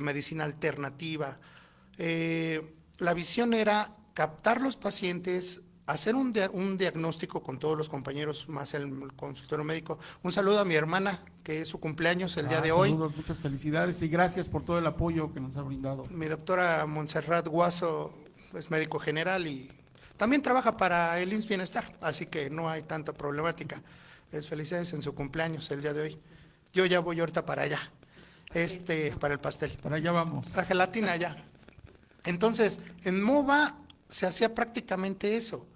[SPEAKER 5] medicina alternativa. La visión era captar los pacientes, hacer un diagnóstico con todos los compañeros, más el consultorio médico. Un saludo a mi hermana, que es su cumpleaños el día de hoy.
[SPEAKER 4] Saludos, muchas felicidades y gracias por todo el apoyo que nos ha brindado.
[SPEAKER 5] Mi doctora Montserrat Guaso es médico general y también trabaja para el IMSS Bienestar, así que no hay tanta problemática. Felicidades en su cumpleaños el día de hoy. Yo ya voy ahorita para allá, para el pastel.
[SPEAKER 4] Para allá vamos.
[SPEAKER 5] La gelatina allá. Entonces, en MOVA se hacía prácticamente eso,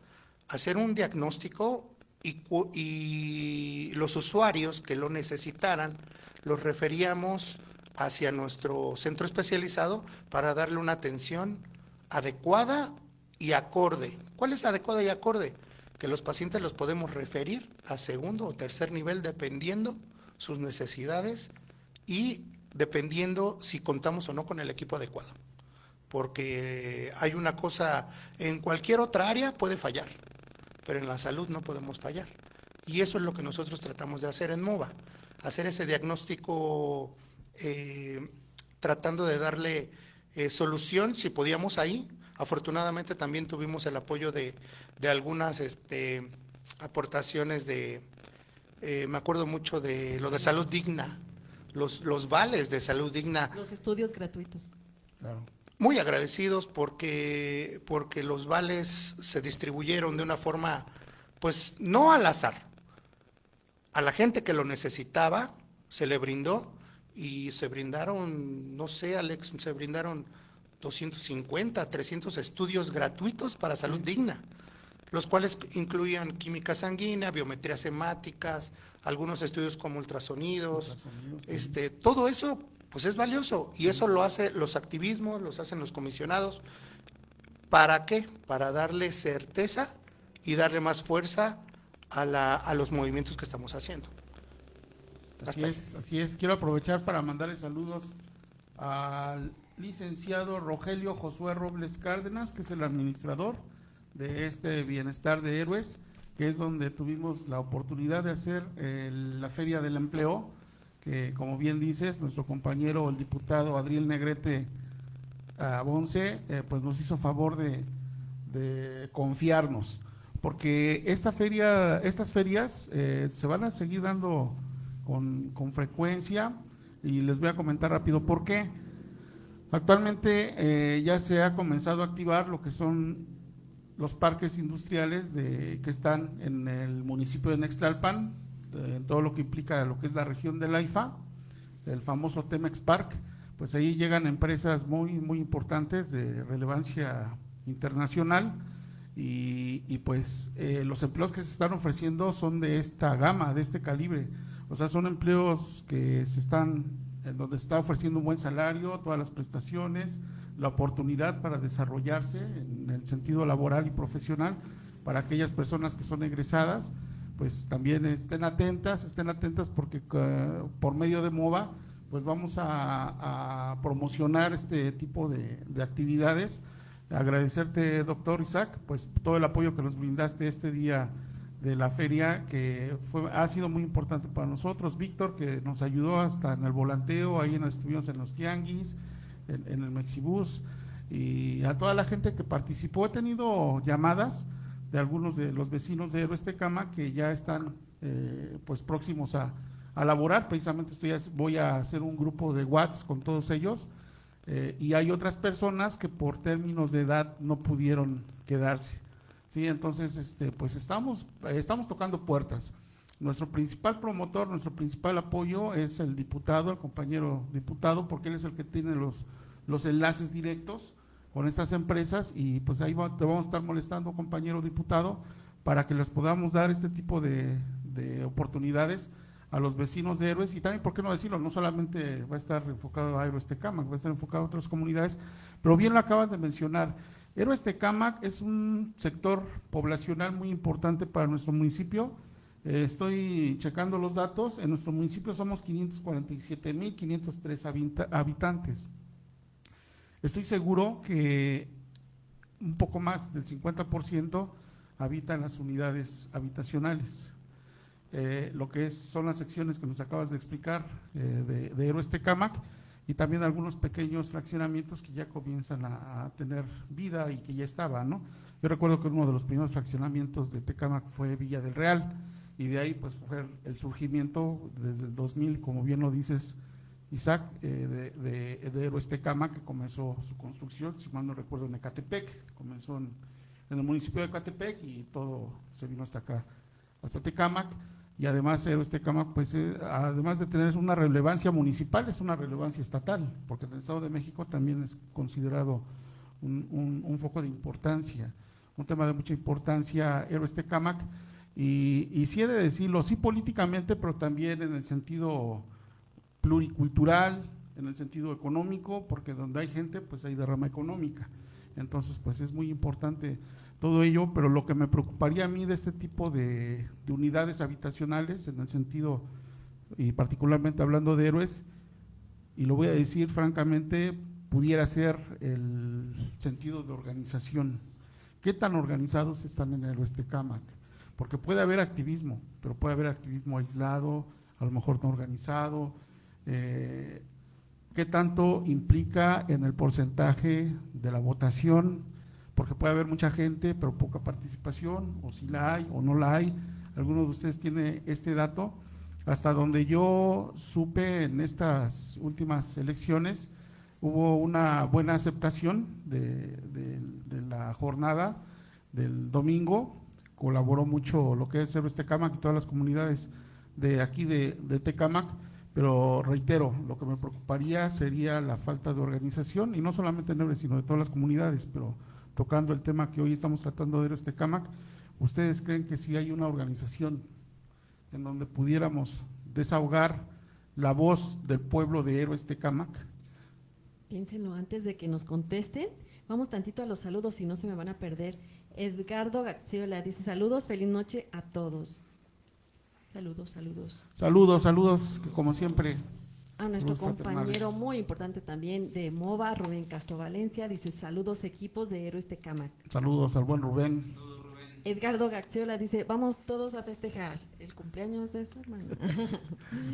[SPEAKER 5] hacer un diagnóstico y los usuarios que lo necesitaran los referíamos hacia nuestro centro especializado para darle una atención adecuada y acorde. ¿Cuál es adecuada y acorde? Que los pacientes los podemos referir a segundo o tercer nivel dependiendo sus necesidades y dependiendo si contamos o no con el equipo adecuado. Porque hay una cosa, en cualquier otra área puede fallar, pero en la salud no podemos fallar. Y eso es lo que nosotros tratamos de hacer en MOVA, hacer ese diagnóstico tratando de darle solución si podíamos ahí. Afortunadamente también tuvimos el apoyo de algunas aportaciones me acuerdo mucho de lo de Salud Digna, los vales de Salud Digna.
[SPEAKER 3] Los estudios gratuitos.
[SPEAKER 4] Claro.
[SPEAKER 5] Muy agradecidos porque los vales se distribuyeron de una forma, pues no al azar. A la gente que lo necesitaba se le brindó y se brindaron, no sé, Alex, se brindaron 250, 300 estudios gratuitos para Salud Digna, los cuales incluían química sanguínea, biometrías hemáticas, algunos estudios como ultrasonidos, sí. Todo eso pues es valioso y eso lo hace los activismos, los hacen los comisionados. ¿Para qué? Para darle certeza y darle más fuerza a los movimientos que estamos haciendo.
[SPEAKER 4] Así es. Quiero aprovechar para mandarle saludos al licenciado Rogelio Josué Robles Cárdenas, que es el administrador de este Bienestar de Héroes, que es donde tuvimos la oportunidad de hacer la Feria del Empleo, que como bien dices, nuestro compañero el diputado Adriel Negrete Bonce, pues nos hizo favor de confiarnos, porque estas ferias se van a seguir dando con frecuencia, y les voy a comentar rápido por qué. Actualmente ya se ha comenzado a activar lo que son los parques industriales que están en el municipio de Nextlalpan, en todo lo que implica lo que es la región del AIFA, el famoso Temex Park. Pues ahí llegan empresas muy, muy importantes de relevancia internacional, y pues los empleos que se están ofreciendo son de esta gama, de este calibre. O sea, son empleos en donde se está ofreciendo un buen salario, todas las prestaciones, la oportunidad para desarrollarse en el sentido laboral y profesional para aquellas personas que son egresadas. Pues también estén atentas porque por medio de MOVA pues vamos a promocionar este tipo de actividades. Agradecerte, doctor Isaac, pues todo el apoyo que nos brindaste este día de la feria, que ha sido muy importante para nosotros. Víctor, que nos ayudó hasta en el volanteo, ahí estuvimos en los tianguis, en el Mexibus, y a toda la gente que participó. He tenido llamadas de algunos de los vecinos de Héroes Tecámac que ya están pues próximos a laborar. Precisamente voy a hacer un grupo de WhatsApp con todos ellos, y hay otras personas que por términos de edad no pudieron quedarse. Sí, entonces pues estamos tocando puertas. Nuestro principal promotor, nuestro principal apoyo es el diputado, el compañero diputado, porque él es el que tiene los enlaces directos con estas empresas, y pues ahí te vamos a estar molestando, compañero diputado, para que les podamos dar este tipo de oportunidades a los vecinos de Héroes. Y también, ¿por qué no decirlo? No solamente va a estar enfocado a Héroes Tecámac, va a estar enfocado a otras comunidades, pero bien lo acaban de mencionar. Héroes Tecámac es un sector poblacional muy importante para nuestro municipio. Estoy checando los datos. En nuestro municipio somos 547,503 habitantes. Estoy seguro que un poco más del 50% habita en las unidades habitacionales. Lo que son las secciones que nos acabas de explicar de Héroes Tecámac, y también algunos pequeños fraccionamientos que ya comienzan a tener vida y que ya estaban, ¿no? Yo recuerdo que uno de los primeros fraccionamientos de Tecámac fue Villa del Real, y de ahí pues fue el surgimiento desde el 2000, como bien lo dices, Isaac, de Héroes Tecámac, que comenzó su construcción, si mal no recuerdo, en Ecatepec. Comenzó en el municipio de Ecatepec y todo se vino hasta acá, hasta Tecámac. Y además Héroes Tecámac, pues además de tener una relevancia municipal, es una relevancia estatal, porque en el Estado de México también es considerado un foco de importancia, un tema de mucha importancia Héroes Tecámac, y sí he de decirlo, sí políticamente, pero también en el sentido pluricultural, en el sentido económico, porque donde hay gente, pues hay derrama económica. Entonces, pues es muy importante todo ello, pero lo que me preocuparía a mí de este tipo de unidades habitacionales, en el sentido, y particularmente hablando de Héroes, y lo voy a decir francamente, pudiera ser el sentido de organización. ¿Qué tan organizados están en Héroes Tecámac? Porque puede haber activismo, pero puede haber activismo aislado, a lo mejor no organizado. ¿Qué tanto implica en el porcentaje de la votación? Porque puede haber mucha gente, pero poca participación, o si la hay o no la hay. ¿Alguno de ustedes tiene este dato? Hasta donde yo supe, en estas últimas elecciones hubo una buena aceptación de la jornada del domingo. Colaboró mucho lo que es Héroes Tecámac y todas las comunidades de aquí de Tecámac, pero reitero, lo que me preocuparía sería la falta de organización, y no solamente en Héroes, sino de todas las comunidades. Pero tocando el tema que hoy estamos tratando de Héroes Tecámac, ¿ustedes creen que sí hay una organización en donde pudiéramos desahogar la voz del pueblo de Héroes Tecámac?
[SPEAKER 3] Piénsenlo antes de que nos contesten. Vamos tantito a los saludos, si no se me van a perder. Edgardo Gaxiola dice: saludos, feliz noche a todos. Saludos.
[SPEAKER 4] Saludos, que como siempre.
[SPEAKER 3] A nuestro
[SPEAKER 4] Saludos
[SPEAKER 3] compañero
[SPEAKER 4] fraternales.
[SPEAKER 3] muy importante también de MOVA, Rubén Castro Valencia, dice: saludos equipos de Héroes Tecámac.
[SPEAKER 4] Saludos al buen Rubén.
[SPEAKER 3] Edgardo Gaxiola dice: vamos todos a festejar el cumpleaños de su hermano.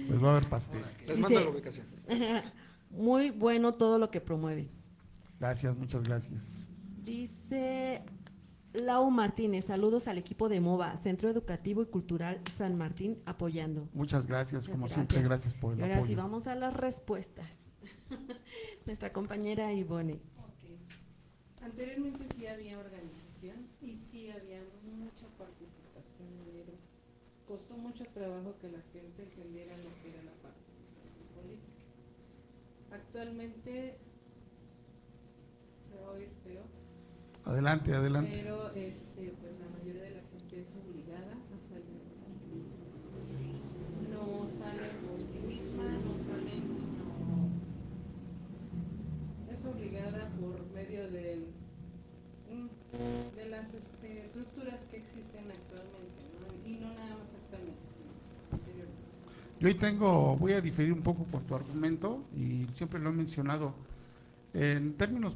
[SPEAKER 4] Pues va a haber pastel.
[SPEAKER 5] Les
[SPEAKER 3] Dice-
[SPEAKER 5] mando la ubicación.
[SPEAKER 3] Muy bueno todo lo que promueve.
[SPEAKER 4] Gracias, muchas gracias.
[SPEAKER 3] Dice Lau Martínez, saludos al equipo de MOVA, Centro Educativo y Cultural San Martín, apoyando.
[SPEAKER 4] Muchas gracias,
[SPEAKER 3] Muchas
[SPEAKER 4] como
[SPEAKER 3] gracias.
[SPEAKER 4] siempre, gracias por el
[SPEAKER 3] Y ahora
[SPEAKER 4] apoyo.
[SPEAKER 3] sí, vamos a las respuestas. Nuestra compañera Ivone.
[SPEAKER 6] Ok. Anteriormente sí había organización y sí había mucha participación, pero costó mucho trabajo que la gente entendiera lo que era la participación política. Actualmente se va a oír feo,
[SPEAKER 4] Adelante, adelante.
[SPEAKER 6] pero pues la mayoría de la gente es obligada a salir. No salen por sí misma, no salen sino es obligada por medio de las estructuras que existen actualmente, ¿no? Y no nada más actualmente, sino anteriormente.
[SPEAKER 4] Yo ahí voy a diferir un poco con tu argumento y siempre lo he mencionado. En términos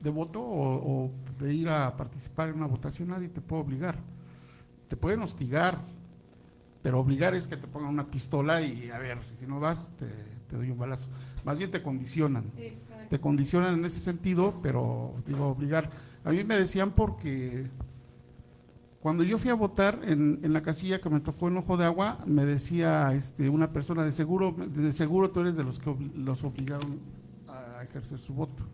[SPEAKER 4] de voto o de ir a participar en una votación, nadie te puede obligar. Te pueden hostigar, pero obligar es que te pongan una pistola y a ver, si no vas, te doy un balazo. Más bien te condicionan.
[SPEAKER 6] Exacto.
[SPEAKER 4] Te condicionan en ese sentido, pero digo, obligar. A mí me decían porque cuando yo fui a votar en la casilla que me tocó en Ojo de Agua, me decía una persona, de seguro tú eres de los que los obligaron a ejercer su voto.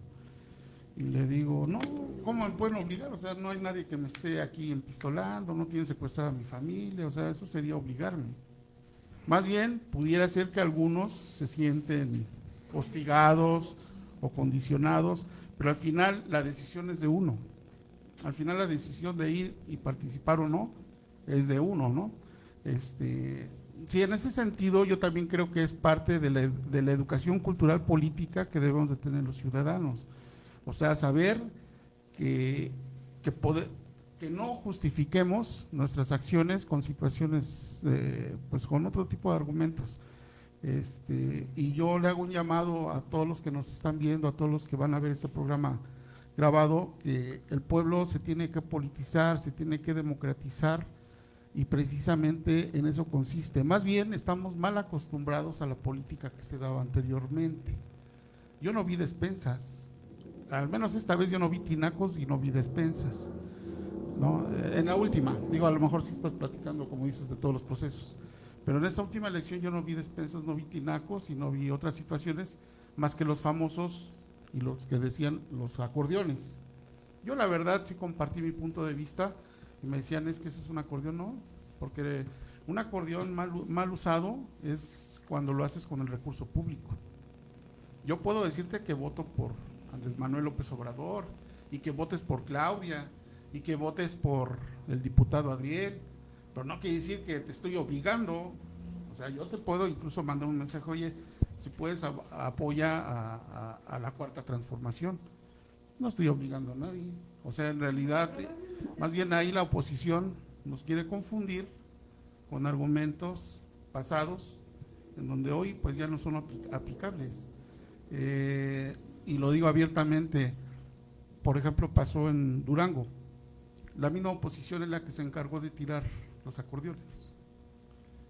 [SPEAKER 4] Y le digo, no, ¿cómo me pueden obligar? O sea, no hay nadie que me esté aquí empistolando, no tienen secuestrada a mi familia, o sea, eso sería obligarme. Más bien, pudiera ser que algunos se sienten hostigados o condicionados, pero al final la decisión es de uno. Al final la decisión de ir y participar o no es de uno, ¿no? Sí, en ese sentido yo también creo que es parte de la educación cultural política que debemos de tener los ciudadanos. O sea, saber que no justifiquemos nuestras acciones con situaciones, pues con otro tipo de argumentos. Y yo le hago un llamado a todos los que nos están viendo, a todos los que van a ver este programa grabado, que el pueblo se tiene que politizar, se tiene que democratizar, y precisamente en eso consiste. Más bien estamos mal acostumbrados a la política que se daba anteriormente. Yo no vi despensas, al menos esta vez yo no vi tinacos y no vi despensas, ¿no? En la última, digo, a lo mejor sí estás platicando, como dices, de todos los procesos, pero en esta última elección yo no vi despensas, no vi tinacos y no vi otras situaciones más que los famosos y los que decían los acordeones. Yo la verdad sí compartí mi punto de vista y me decían, es que eso es un acordeón, no, porque un acordeón mal usado es cuando lo haces con el recurso público. Yo puedo decirte que voto por Andrés Manuel López Obrador, y que votes por Claudia, y que votes por el diputado Adriel, pero no quiere decir que te estoy obligando. O sea, yo te puedo incluso mandar un mensaje, oye, si puedes apoya a la Cuarta Transformación. No estoy obligando a nadie. O sea, en realidad, más bien ahí la oposición nos quiere confundir con argumentos pasados, en donde hoy pues ya no son aplicables. Y lo digo abiertamente, por ejemplo, pasó en Durango. La misma oposición es la que se encargó de tirar los acordeones.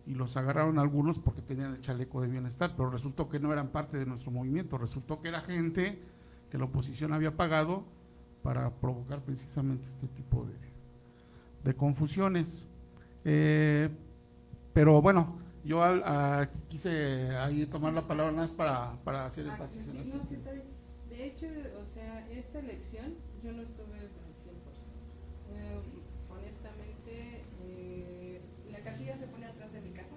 [SPEAKER 4] Y los agarraron algunos porque tenían el chaleco de bienestar, pero resultó que no eran parte de nuestro movimiento, resultó que era gente que la oposición había pagado para provocar precisamente este tipo de confusiones. Pero bueno, yo quise ahí tomar la palabra más para hacer énfasis en eso.
[SPEAKER 6] De hecho, o sea, esta elección yo no estuve al 100%. Honestamente, la casilla se pone atrás de mi casa.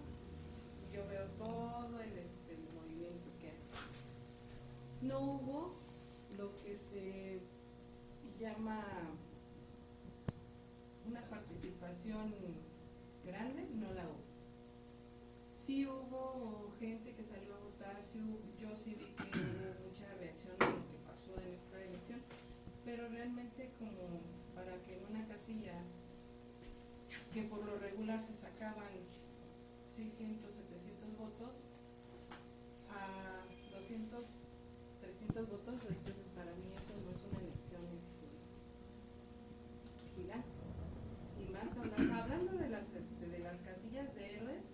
[SPEAKER 6] Yo veo todo el movimiento que hay. No hubo lo que se llama una participación grande, no la hubo. Sí hubo gente que salió a votar, yo sí vi que hubo mucha reacción a lo que pasó en esta elección, pero realmente como para que en una casilla que por lo regular se sacaban 600, 700 votos a 200, 300 votos, entonces para mí eso no es una elección gigante. Y más hablando de las casillas de héroes,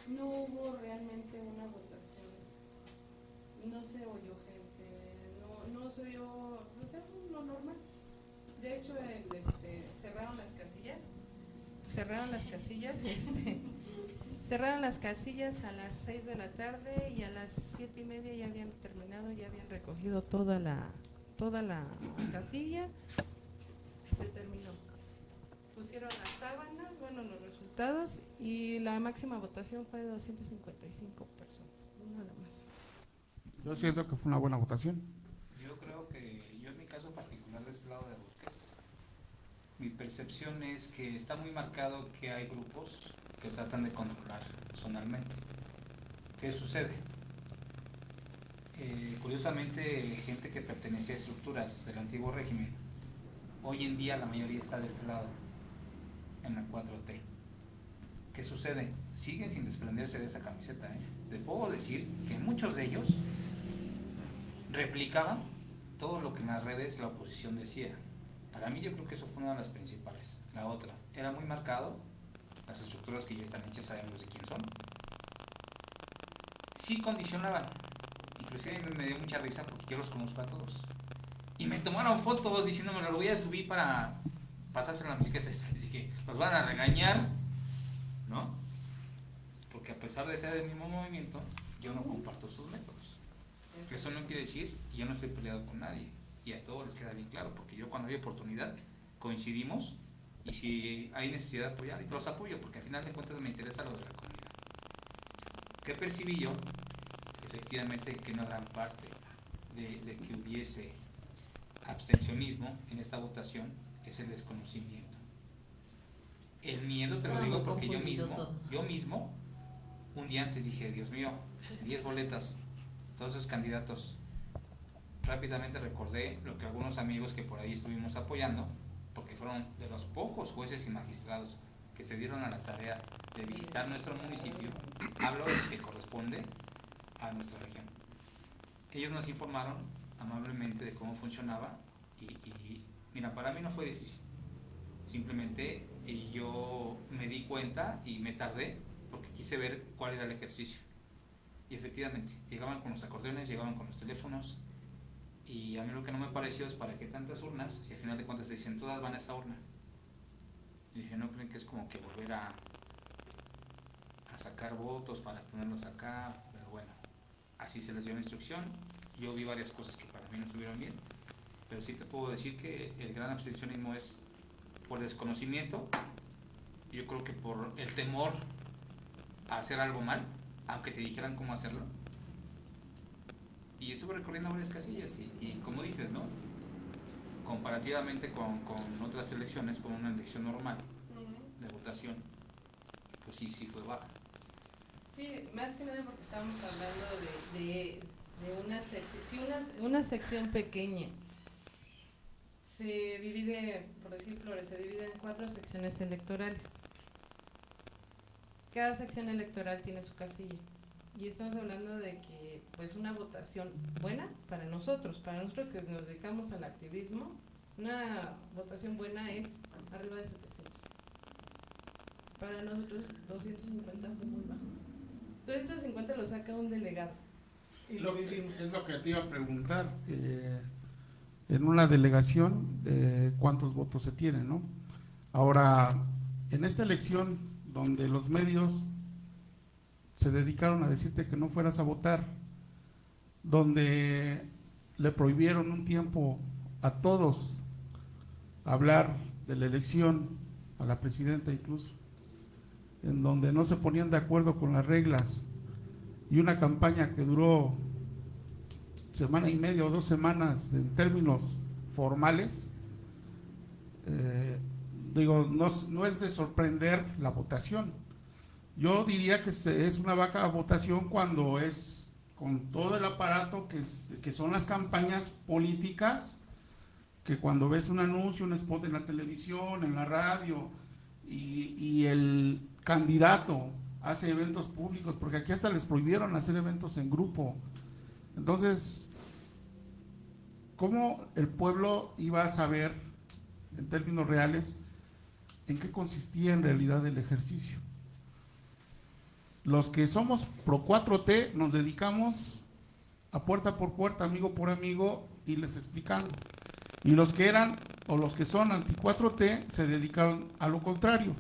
[SPEAKER 6] no hubo realmente una votación, no se oyó gente, no se oyó, pues era lo normal. De hecho, cerraron las casillas, cerraron las casillas a las 6 de la tarde y a las 7:30 ya habían terminado, ya habían recogido toda la casilla, se terminó. Pusieron las sábanas, bueno, los resultados, y la máxima votación fue de 255 personas, nada más.
[SPEAKER 4] Yo siento que fue una buena votación.
[SPEAKER 7] Yo creo que, yo en mi caso particular de este lado de Bosques, mi percepción es que está muy marcado que hay grupos que tratan de controlar zonalmente. ¿Qué sucede? Curiosamente, gente que pertenecía a estructuras del antiguo régimen, hoy en día la mayoría está de este lado, en la 4T. ¿Qué sucede? Siguen sin desprenderse de esa camiseta, ¿eh? Te puedo decir que muchos de ellos replicaban todo lo que en las redes la oposición decía. Para mí yo creo que eso fue una de las principales. La otra, era muy marcado, las estructuras que ya están hechas sabemos de quién son. Sí condicionaban, inclusive me dio mucha risa porque yo los conozco a todos. Y me tomaron fotos diciéndome, lo voy a subir para pasárselo a mis jefes. Así que los van a regañar, ¿no? Porque a pesar de ser del mismo movimiento, yo no comparto sus métodos. Eso no quiere decir que yo no estoy peleado con nadie. Y a todos les queda bien claro, porque yo cuando hay oportunidad coincidimos, y si hay necesidad de apoyar, los apoyo, porque al final de cuentas me interesa lo de la comunidad. ¿Qué percibí yo? Efectivamente que una gran parte de que hubiese abstencionismo en esta votación es el desconocimiento. El miedo, te lo digo porque yo mismo, un día antes dije, Dios mío, 10 boletas, todos esos candidatos. Rápidamente recordé lo que algunos amigos que por ahí estuvimos apoyando, porque fueron de los pocos jueces y magistrados que se dieron a la tarea de visitar nuestro municipio, hablo de que corresponde a nuestra región. Ellos nos informaron amablemente de cómo funcionaba y mira, para mí no fue difícil. Simplemente yo me di cuenta y me tardé porque quise ver cuál era el ejercicio. Y efectivamente, llegaban con los acordeones, llegaban con los teléfonos, y a mí lo que no me pareció es para qué tantas urnas, si al final de cuentas dicen todas van a esa urna. Y dije, ¿no creen que es como que volver a sacar votos para ponerlos acá? Pero bueno, así se les dio la instrucción. Yo vi varias cosas que para mí no estuvieron bien, pero sí te puedo decir que el gran abstencionismo es por desconocimiento, yo creo que por el temor a hacer algo mal, aunque te dijeran cómo hacerlo. Y estuve recorriendo varias casillas y como dices, ¿no? Comparativamente con otras elecciones, con una elección normal de votación, pues sí fue baja.
[SPEAKER 6] Sí, más que nada porque estábamos hablando de una sección, sí, una sección pequeña. Se divide, por decir Flores, se divide en 4 secciones electorales. Cada sección electoral tiene su casilla. Y estamos hablando de que, pues, una votación buena para nosotros que nos dedicamos al activismo, una votación buena es arriba de 700. Para nosotros 250 fue muy bajo. 250 lo saca un delegado. Y lo vivimos.
[SPEAKER 4] Es lo que te iba a preguntar. En una delegación, ¿cuántos votos se tienen, no? Ahora, en esta elección, donde los medios se dedicaron a decirte que no fueras a votar, donde le prohibieron un tiempo a todos hablar de la elección, a la presidenta incluso, en donde no se ponían de acuerdo con las reglas, y una campaña que duró semana y media o 2 semanas en términos formales, no es de sorprender la votación. Yo diría que es una baja votación cuando es con todo el aparato que son las campañas políticas, que cuando ves un anuncio, un spot en la televisión, en la radio, y el candidato hace eventos públicos, porque aquí hasta les prohibieron hacer eventos en grupo. Entonces, ¿cómo el pueblo iba a saber, en términos reales, en qué consistía en realidad el ejercicio? Los que somos pro 4T nos dedicamos a puerta por puerta, amigo por amigo, y les explicando. Y los que eran, o los que son anti-4T, se dedicaron a lo contrario.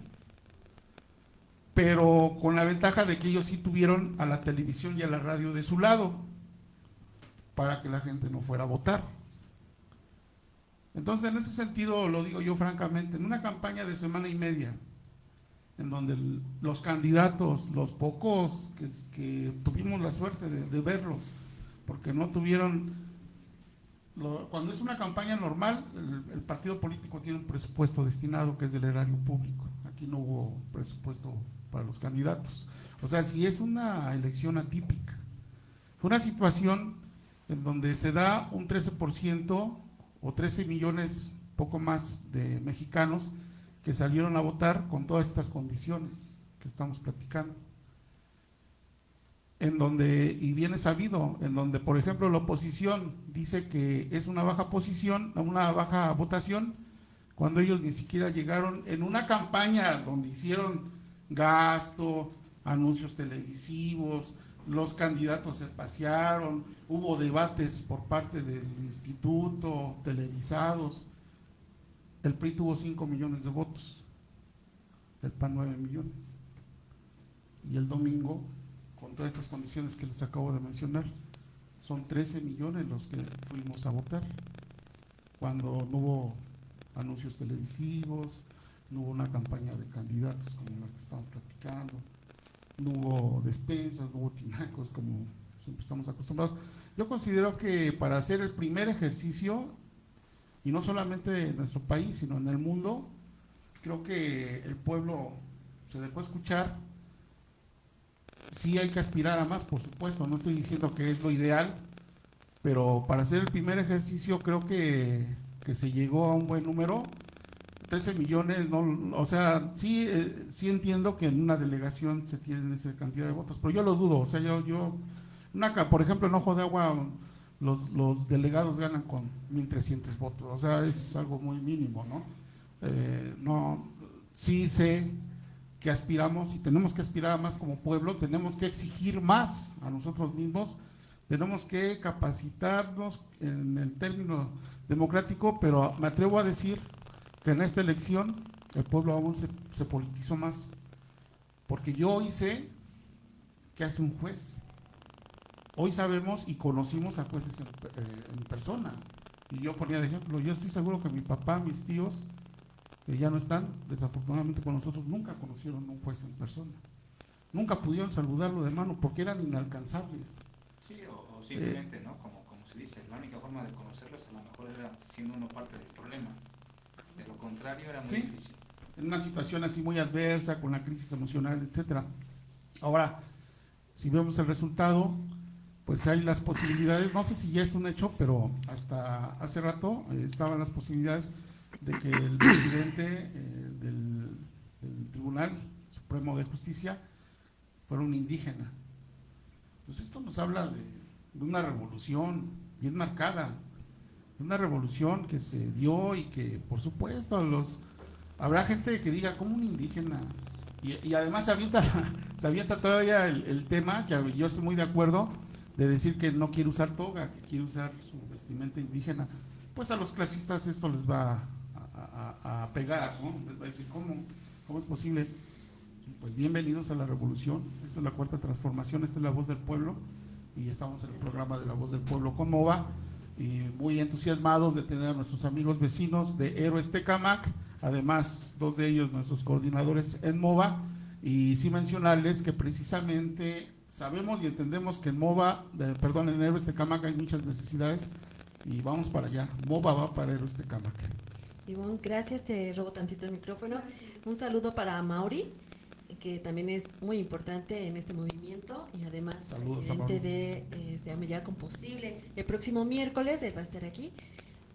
[SPEAKER 4] Pero con la ventaja de que ellos sí tuvieron a la televisión y a la radio de su lado, para que la gente no fuera a votar. Entonces, en ese sentido, lo digo yo francamente, en una campaña de semana y media, en donde los candidatos, los pocos que tuvimos la suerte de verlos, porque no tuvieron, cuando es una campaña normal, el partido político tiene un presupuesto destinado que es del erario público. Aquí no hubo presupuesto para los candidatos. O sea, si es una elección atípica. Fue una situación en donde se da un 13% o 13 millones, poco más, de mexicanos que salieron a votar con todas estas condiciones que estamos platicando. En donde, y bien es sabido, en donde, por ejemplo, la oposición dice que es una baja posición, una baja votación, cuando ellos ni siquiera llegaron en una campaña donde hicieron gasto, anuncios televisivos, los candidatos se pasearon, hubo debates por parte del instituto, televisados. El PRI tuvo 5 millones de votos, el PAN 9 millones. Y el domingo, con todas estas condiciones que les acabo de mencionar, son 13 millones los que fuimos a votar, cuando no hubo anuncios televisivos, no hubo una campaña de candidatos como la que estamos platicando, no hubo despensas, no hubo tinacos como siempre estamos acostumbrados. Yo considero que para hacer el primer ejercicio, y no solamente en nuestro país, sino en el mundo, creo que el pueblo se dejó escuchar. Sí hay que aspirar a más, por supuesto, no estoy diciendo que es lo ideal, pero para hacer el primer ejercicio creo que se llegó a un buen número. 13 millones, no, o sea, sí entiendo que en una delegación se tienen esa cantidad de votos, pero yo lo dudo. O sea, por ejemplo, en Ojo de Agua los delegados ganan con 1,300 votos, o sea, es algo muy mínimo, ¿no? Sí sé que aspiramos y tenemos que aspirar a más como pueblo, tenemos que exigir más a nosotros mismos, tenemos que capacitarnos en el término democrático, pero me atrevo a decir que en esta elección el pueblo aún se politizó más, porque yo hoy sé qué hace un juez. Hoy sabemos y conocimos a jueces en persona. Y yo ponía de ejemplo, yo estoy seguro que mi papá, mis tíos, que ya no están, desafortunadamente con nosotros, nunca conocieron a un juez en persona. Nunca pudieron saludarlo de mano porque eran inalcanzables.
[SPEAKER 7] Sí, o simplemente, ¿no? Como se dice, la única forma de conocerlos a lo mejor era siendo uno parte del problema. De lo contrario era muy difícil.
[SPEAKER 4] En una situación así muy adversa, con la crisis emocional, etcétera. Ahora, si vemos el resultado, pues hay las posibilidades, no sé si ya es un hecho, pero hasta hace rato estaban las posibilidades de que el presidente del Tribunal Supremo de Justicia fuera un indígena. Pues esto nos habla de una revolución bien marcada, de una revolución que se dio y que, por supuesto, habrá gente que diga, ¿cómo un indígena? Y además se avienta todavía el tema, que yo estoy muy de acuerdo, de decir que no quiere usar toga, que quiere usar su vestimenta indígena. Pues a los clasistas esto les va a pegar, ¿no? Les va a decir, ¿cómo es posible? Pues bienvenidos a la revolución. Esta es la cuarta transformación, esta es la voz del pueblo, y estamos en el programa de la voz del pueblo con MOVA, y muy entusiasmados de tener a nuestros amigos vecinos de Héroes Tecámac, además 2 de ellos nuestros coordinadores en MOVA, y sí mencionarles que precisamente sabemos y entendemos que en en Héroes Tecámac hay muchas necesidades, y vamos para allá. MOVA va para Héroes Tecámac.
[SPEAKER 3] Ivonne, gracias, te robo tantito el micrófono. Un saludo para Mauri, que también es muy importante en este movimiento, y además
[SPEAKER 4] saludos,
[SPEAKER 3] presidente de Amellar Composible. El próximo miércoles él va a estar aquí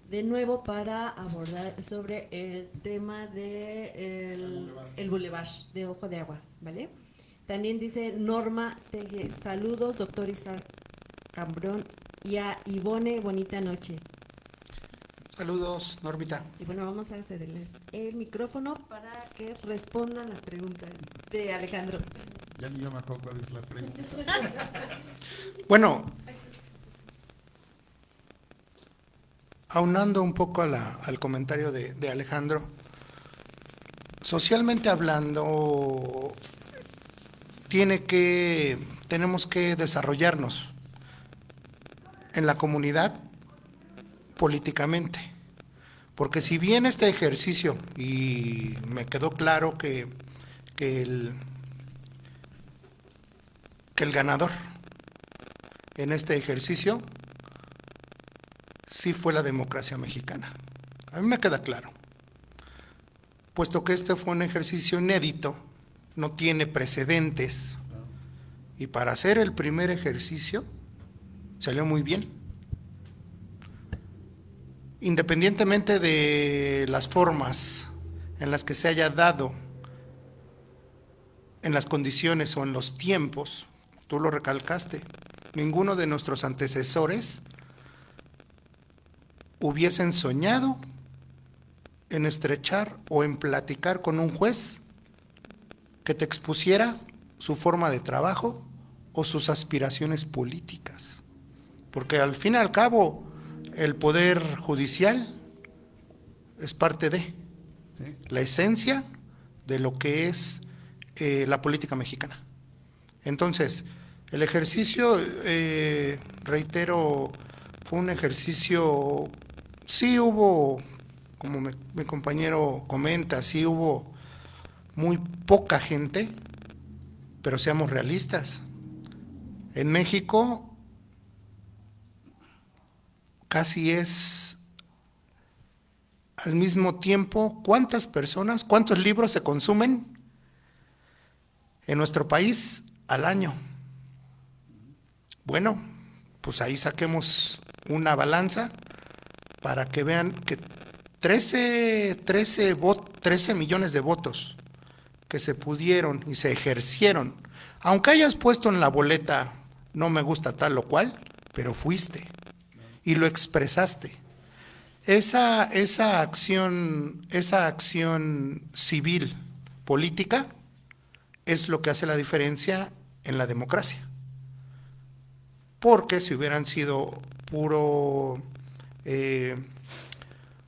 [SPEAKER 3] de nuevo para abordar sobre el tema de el Boulevard de Ojo de Agua, ¿vale? También dice Norma Tegue, saludos, doctor Isaac Cambrón, y a Ivonne, bonita noche.
[SPEAKER 5] Saludos, Normita.
[SPEAKER 3] Y bueno, vamos a cederles el micrófono para que respondan las preguntas de Alejandro.
[SPEAKER 4] Ya ni yo me acuerdo cuál es la pregunta.
[SPEAKER 5] Bueno, aunando un poco al comentario de Alejandro, socialmente hablando, tenemos que desarrollarnos en la comunidad políticamente, porque si bien este ejercicio, y me quedó claro que el ganador en este ejercicio sí fue la democracia mexicana. A mí me queda claro, puesto que este fue un ejercicio inédito, no tiene precedentes, y para hacer el primer ejercicio salió muy bien. Independientemente de las formas en las que se haya dado, en las condiciones o en los tiempos, tú lo recalcaste, ninguno de nuestros antecesores hubiesen soñado en estrechar o en platicar con un juez que te expusiera su forma de trabajo o sus aspiraciones políticas. Porque al fin y al cabo, el poder judicial es parte de la esencia de lo que es la política mexicana. Entonces, el ejercicio, reitero, fue un ejercicio, sí hubo, como mi compañero comenta, sí hubo muy poca gente, pero seamos realistas. En México casi es al mismo tiempo, ¿cuántas personas, cuántos libros se consumen en nuestro país al año? Bueno, pues ahí saquemos una balanza para que vean que 13 millones de votos que se pudieron y se ejercieron, aunque hayas puesto en la boleta no me gusta tal o cual, pero fuiste y lo expresaste. Esa acción civil, política, es lo que hace la diferencia en la democracia. Porque si hubieran sido puro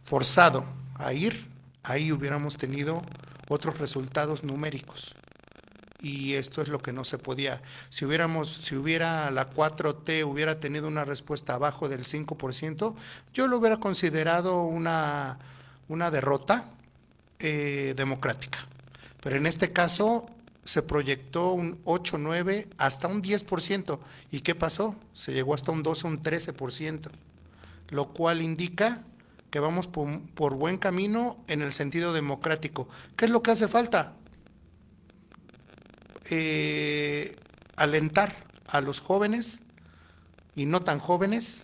[SPEAKER 5] forzado a ir, ahí hubiéramos tenido otros resultados numéricos. Y esto es lo que no se podía. Si hubiera la 4T hubiera tenido una respuesta abajo del 5%, yo lo hubiera considerado una derrota democrática. Pero en este caso se proyectó un 8, 9, hasta un 10%. ¿Y qué pasó? Se llegó hasta un 12, un 13%, lo cual indica que vamos por buen camino en el sentido democrático. ¿Qué es lo que hace falta? Alentar a los jóvenes y no tan jóvenes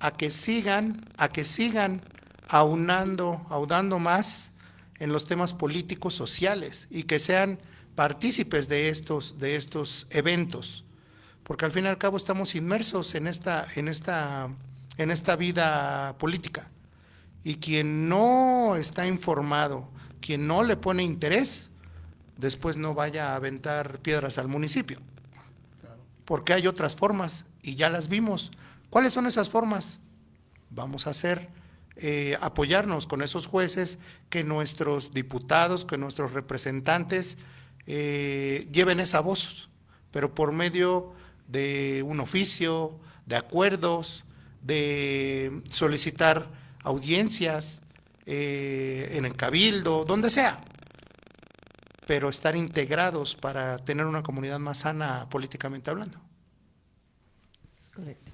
[SPEAKER 5] a que sigan aunando más en los temas políticos sociales y que sean partícipes de estos eventos, porque al fin y al cabo estamos inmersos en esta vida política, y quien no está informado, quien no le pone interés, después no vaya a aventar piedras al municipio, porque hay otras formas y ya las vimos. ¿Cuáles son esas formas? Vamos a apoyarnos con esos jueces, que nuestros diputados, que nuestros representantes lleven esa voz, pero por medio de un oficio, de acuerdos, de solicitar audiencias en el cabildo, donde sea, pero estar integrados para tener una comunidad más sana políticamente hablando.
[SPEAKER 3] Es correcto.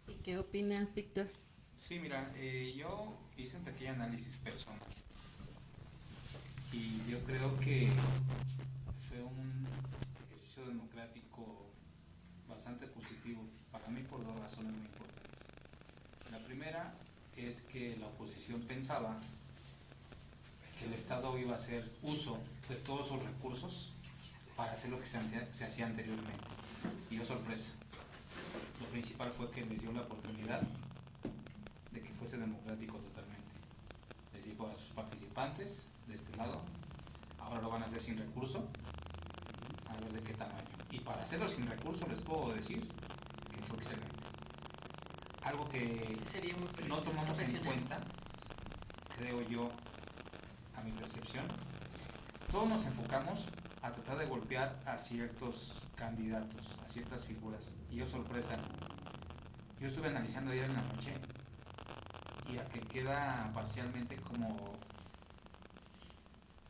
[SPEAKER 3] ¿Y qué opinas, Víctor?
[SPEAKER 7] Sí, mira, yo hice un pequeño análisis personal y yo creo que fue un ejercicio democrático bastante positivo para mí por dos razones muy importantes. La primera es que la oposición pensaba que el Estado iba a hacer uso de todos sus recursos para hacer lo que se hacía anteriormente. Y oh sorpresa, lo principal fue que les dio la oportunidad de que fuese democrático totalmente. Les dijo a sus participantes de este lado, ahora lo van a hacer sin recurso, a ver de qué tamaño. Y para hacerlo sin recurso les puedo decir que fue excelente. algo que
[SPEAKER 3] Sí, sería muy
[SPEAKER 7] no tomamos en
[SPEAKER 3] profesional.
[SPEAKER 7] cuenta, creo yo, a mi percepción, todos nos enfocamos a tratar de golpear a ciertos candidatos, a ciertas figuras. Y yo, sorpresa, yo estuve analizando ayer en la noche y a que queda parcialmente como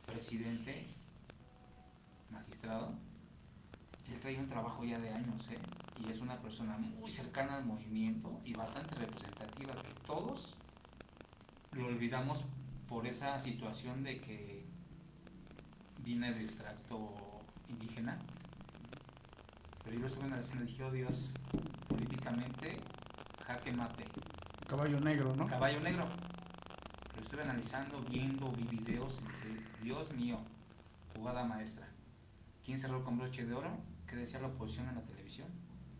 [SPEAKER 7] presidente, magistrado, él trae un trabajo ya de años, y es una persona muy cercana al movimiento y bastante representativa, que todos lo olvidamos por esa situación de que viene de extracto indígena. Pero yo lo estuve analizando y dije, oh Dios, políticamente, jaque mate.
[SPEAKER 4] Caballo negro, ¿no?
[SPEAKER 7] Caballo negro. Lo estuve analizando, viendo, vi videos, y dije, Dios mío, jugada maestra. ¿Quién cerró con broche de oro? ¿Qué decía la oposición en la televisión?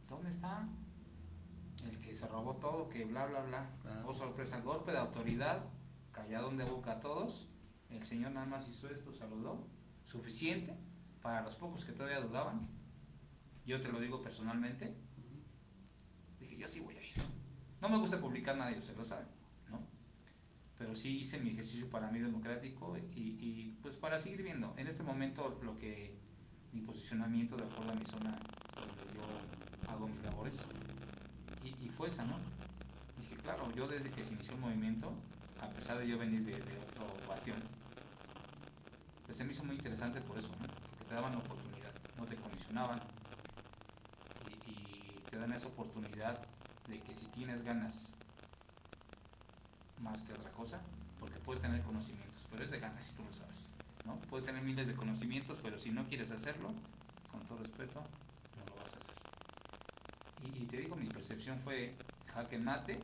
[SPEAKER 7] ¿Dónde está? El que se robó todo, que bla, bla, bla. Oh, sorpresa, golpe de autoridad, calladón de boca a todos. El señor nada más hizo esto, saludó. Suficiente para los pocos que todavía dudaban. Yo te lo digo personalmente. Dije, yo sí voy a ir. No me gusta publicar nada, ellos se lo saben, ¿no? Pero sí hice mi ejercicio para mí democrático y pues para seguir viendo. En este momento mi posicionamiento de acuerdo a mi zona donde yo hago mis labores y fue esa, ¿no? Dije, claro, yo desde que se inició el movimiento, a pesar de yo venir de otro bastión, pues se me hizo muy interesante por eso, ¿no? Porque te daban la oportunidad, no te condicionaban y te dan esa oportunidad de que si tienes ganas más que otra cosa, porque puedes tener conocimientos, pero es de ganas, si tú lo sabes, ¿no? Puedes tener miles de conocimientos, pero si no quieres hacerlo, con todo respeto, no lo vas a hacer. Y te digo, mi percepción fue jaque mate,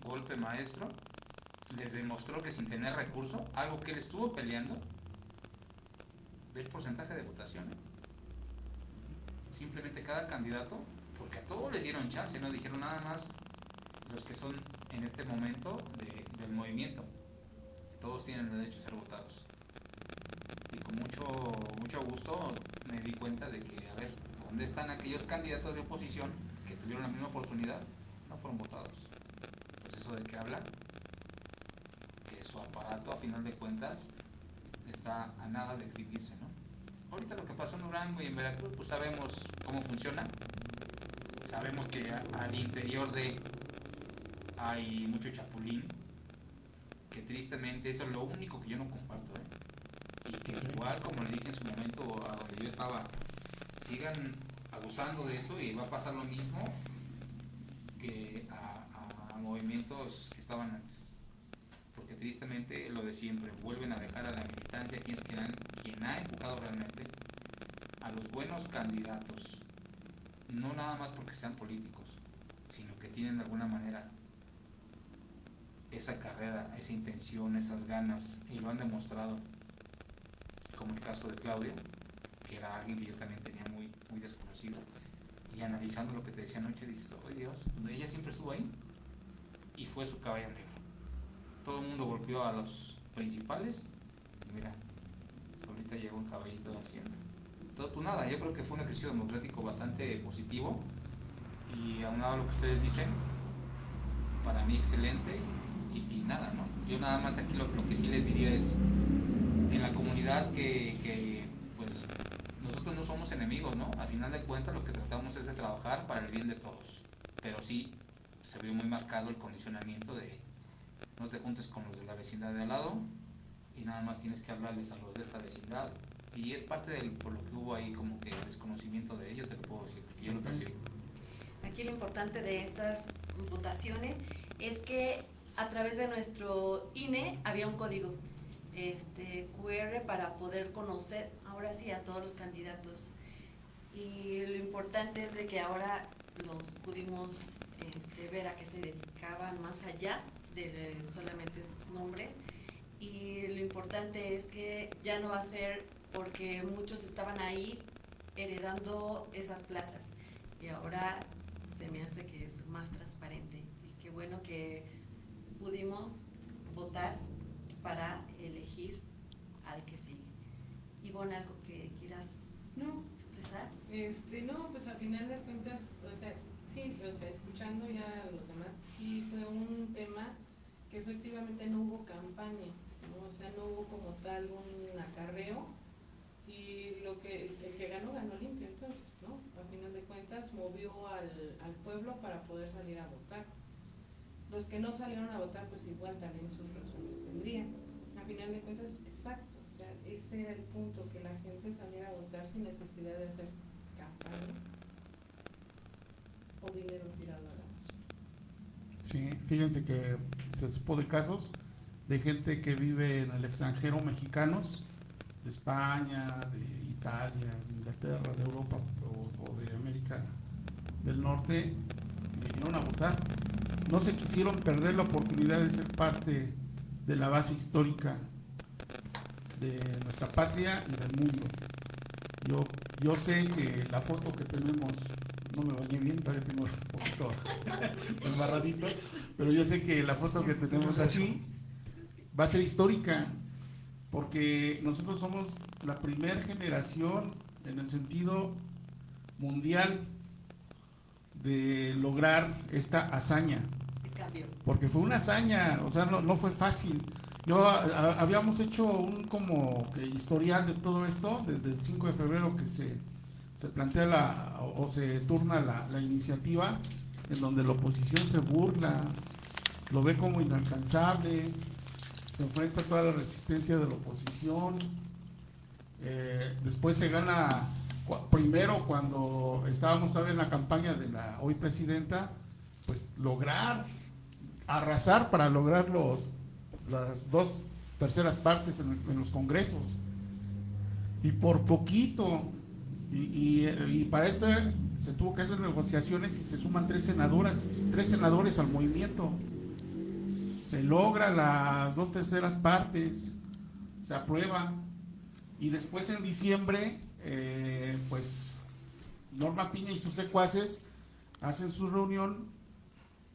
[SPEAKER 7] golpe maestro, les demostró que sin tener recurso, algo que él estuvo peleando, ve el porcentaje de votación, simplemente cada candidato, porque a todos les dieron chance, no dijeron nada más los que son en este momento del movimiento, todos tienen el derecho a ser votados. Y con mucho gusto me di cuenta de que, a ver, ¿dónde están aquellos candidatos de oposición que tuvieron la misma oportunidad? No fueron votados. Pues eso de qué habla, que su aparato a final de cuentas está a nada de extinguirse, ¿no? Ahorita lo que pasó en Durango y en Veracruz, pues sabemos cómo funciona. Sabemos que al interior hay mucho chapulín, que tristemente eso es lo único que yo no comparto, y que igual, como le dije en su momento a donde yo estaba, sigan abusando de esto y va a pasar lo mismo que a movimientos que estaban antes, porque tristemente lo de siempre, vuelven a dejar a la militancia quien ha empujado realmente a los buenos candidatos, no nada más porque sean políticos, sino que tienen de alguna manera esa carrera, esa intención, esas ganas, y lo han demostrado, como el caso de Claudia, que era alguien que yo también tenía muy, muy desconocido, y analizando lo que te decía anoche, dices, oh Dios, ella siempre estuvo ahí, y fue su caballo negro. Todo el mundo golpeó a los principales, y mira, ahorita llegó un caballito de Hacienda. Todo, pues nada, yo creo que fue un ejercicio democrático bastante positivo, y aunado a lo que ustedes dicen, para mí excelente, y nada, ¿no? Yo nada más aquí lo que sí les diría es, en la comunidad que pues nosotros no somos enemigos, ¿no? Al final de cuentas lo que tratamos es de trabajar para el bien de todos, pero sí se vio muy marcado el condicionamiento de no te juntes con los de la vecindad de al lado y nada más tienes que hablarles a los de esta vecindad, y es parte por lo que hubo ahí como que desconocimiento de ello, te lo puedo decir, porque yo lo percibí.
[SPEAKER 8] Aquí lo importante de estas votaciones es que a través de nuestro INE había un código QR para poder conocer ahora sí a todos los candidatos, y lo importante es de que ahora los pudimos ver a qué se dedicaban más allá de solamente sus nombres, y lo importante es que ya no va a ser porque muchos estaban ahí heredando esas plazas, y ahora se me hace que es más transparente, y qué bueno que pudimos votar para elegir al que sigue. Ivonne, ¿algo que quieras
[SPEAKER 6] No,
[SPEAKER 8] expresar?
[SPEAKER 6] no, pues al final de cuentas, o sea, sí, o sea, escuché escuchando ya a los demás, sí fue un tema que efectivamente no hubo campaña, ¿no? O sea, no hubo como tal un acarreo, y el que ganó limpio, entonces, ¿no? A final de cuentas movió al pueblo para poder salir a votar. Los que no salieron a votar, pues igual también sus razones tendrían. A final de cuentas, exacto, o sea, ese era el punto, que la gente saliera a votar sin necesidad de hacer campaña o dinero tirado a la basura.
[SPEAKER 4] Sí, fíjense que se supo de casos de gente que vive en el extranjero, mexicanos, de España, de Italia, de Inglaterra, de Europa o de América del Norte, y vinieron a votar. No se quisieron perder la oportunidad de ser parte de la base histórica de nuestra patria y del mundo. Yo sé que la foto que tenemos, no me bañé bien, todavía tengo un poquito embarradito, pero yo sé que la foto que tenemos así va a ser histórica, porque nosotros somos la primera generación en el sentido mundial de lograr esta hazaña, porque fue una hazaña, o sea, no fue fácil. Habíamos hecho un como que historial de todo esto desde el 5 de febrero que se plantea o se turna la iniciativa, en donde la oposición se burla, lo ve como inalcanzable, se enfrenta a toda la resistencia de la oposición. Después se gana, primero cuando estábamos todavía en la campaña de la hoy presidenta, pues arrasar para lograr las 2/3 partes en los congresos, y por poquito, y para esto se tuvo que hacer negociaciones y se suman 3 senadores al movimiento. Se logra las 2/3 partes, se aprueba, y después en diciembre, pues Norma Piña y sus secuaces hacen su reunión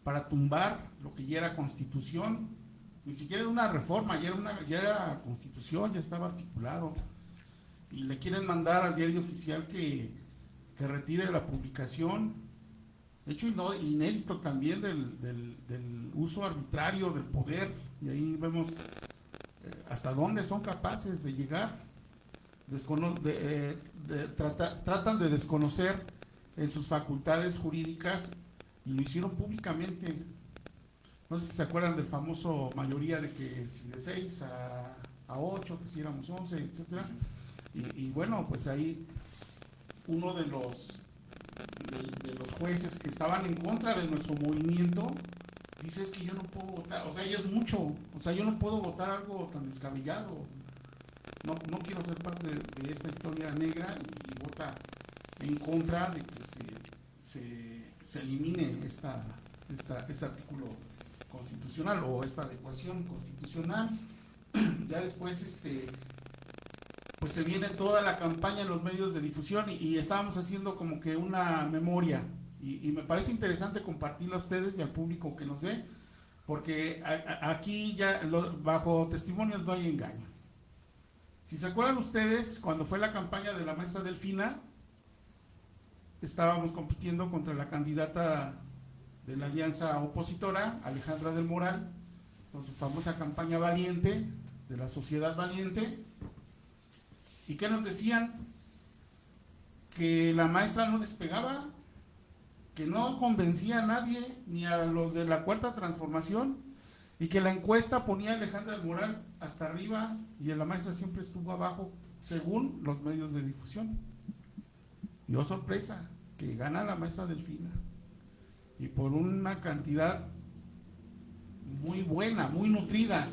[SPEAKER 4] para tumbar lo que ya era constitución. Ni siquiera era una reforma, ya era constitución, ya estaba articulado, y le quieren mandar al diario oficial que retire la publicación. Hecho inédito también del uso arbitrario del poder, y ahí vemos hasta dónde son capaces de llegar. Tratan de desconocer en sus facultades jurídicas, y lo hicieron públicamente. No sé si se acuerdan del famoso mayoría, de que si de 6 a 8, que si éramos 11, etcétera. Y bueno, pues ahí uno de los jueces que estaban en contra de nuestro movimiento dice: es que yo no puedo votar, o sea, ya es mucho, o sea, yo no puedo votar algo tan descabellado, no quiero ser parte de esta historia negra, y vota en contra de que se elimine este artículo constitucional, o esta adecuación constitucional. Ya después pues se viene toda la campaña en los medios de difusión, y estábamos haciendo como que una memoria, y me parece interesante compartirla a ustedes y al público que nos ve, porque aquí ya bajo testimonios no hay engaño. Si se acuerdan ustedes, cuando fue la campaña de la maestra Delfina, estábamos compitiendo contra la candidata de la alianza opositora, Alejandra del Moral, con su famosa campaña Valiente, de la Sociedad Valiente. ¿Y qué nos decían? Que la maestra no despegaba, que no convencía a nadie, ni a los de la Cuarta Transformación, y que la encuesta ponía a Alejandra del Moral hasta arriba y la maestra siempre estuvo abajo, según los medios de difusión. Y oh sorpresa, que gana la maestra Delfina, y por una cantidad muy buena, muy nutrida.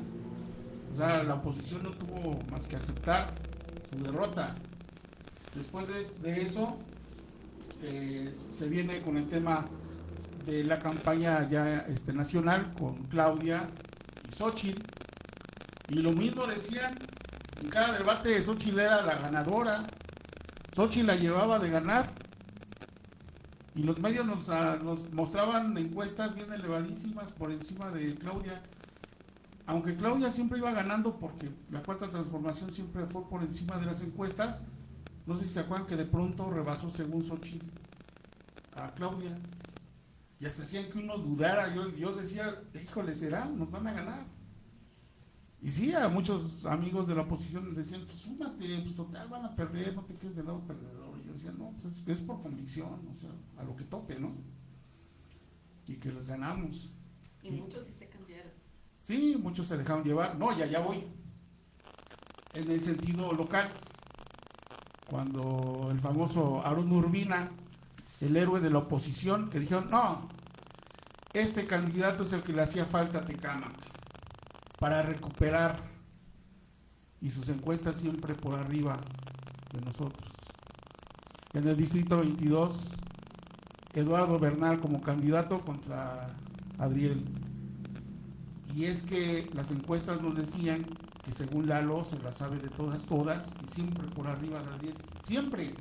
[SPEAKER 4] O sea, la oposición no tuvo más que aceptar su derrota. Después de eso, se viene con el tema de la campaña ya nacional, con Claudia y Xóchitl, y lo mismo decían en cada debate: Xóchitl era la ganadora, Xóchitl la llevaba de ganar, y los medios nos mostraban encuestas bien elevadísimas por encima de Claudia, aunque Claudia siempre iba ganando, porque la Cuarta Transformación siempre fue por encima de las encuestas. No sé si se acuerdan que de pronto rebasó, según Xóchitl, a Claudia, y hasta hacían que uno dudara. Yo decía, híjole, ¿será? ¿Nos van a ganar? Y sí, a muchos amigos de la oposición decían, pues súmate, pues total van a perder, no te quedes del lado perdedor. Y yo decía, no, pues es por convicción, o sea, a lo que tope, ¿no? Y que les ganamos.
[SPEAKER 8] Y muchos sí se cambiaron.
[SPEAKER 4] Sí, muchos se dejaron llevar. No, ya voy. En el sentido local, cuando el famoso Harún Urbina, el héroe de la oposición, que dijeron, no, este candidato es el que le hacía falta a Tecámac para recuperar, y sus encuestas siempre por arriba de nosotros. En el distrito 22, Eduardo Bernal como candidato contra Adriel. Y es que las encuestas nos decían que según Lalo se la sabe de todas, y siempre por arriba de Adriel. Siempre.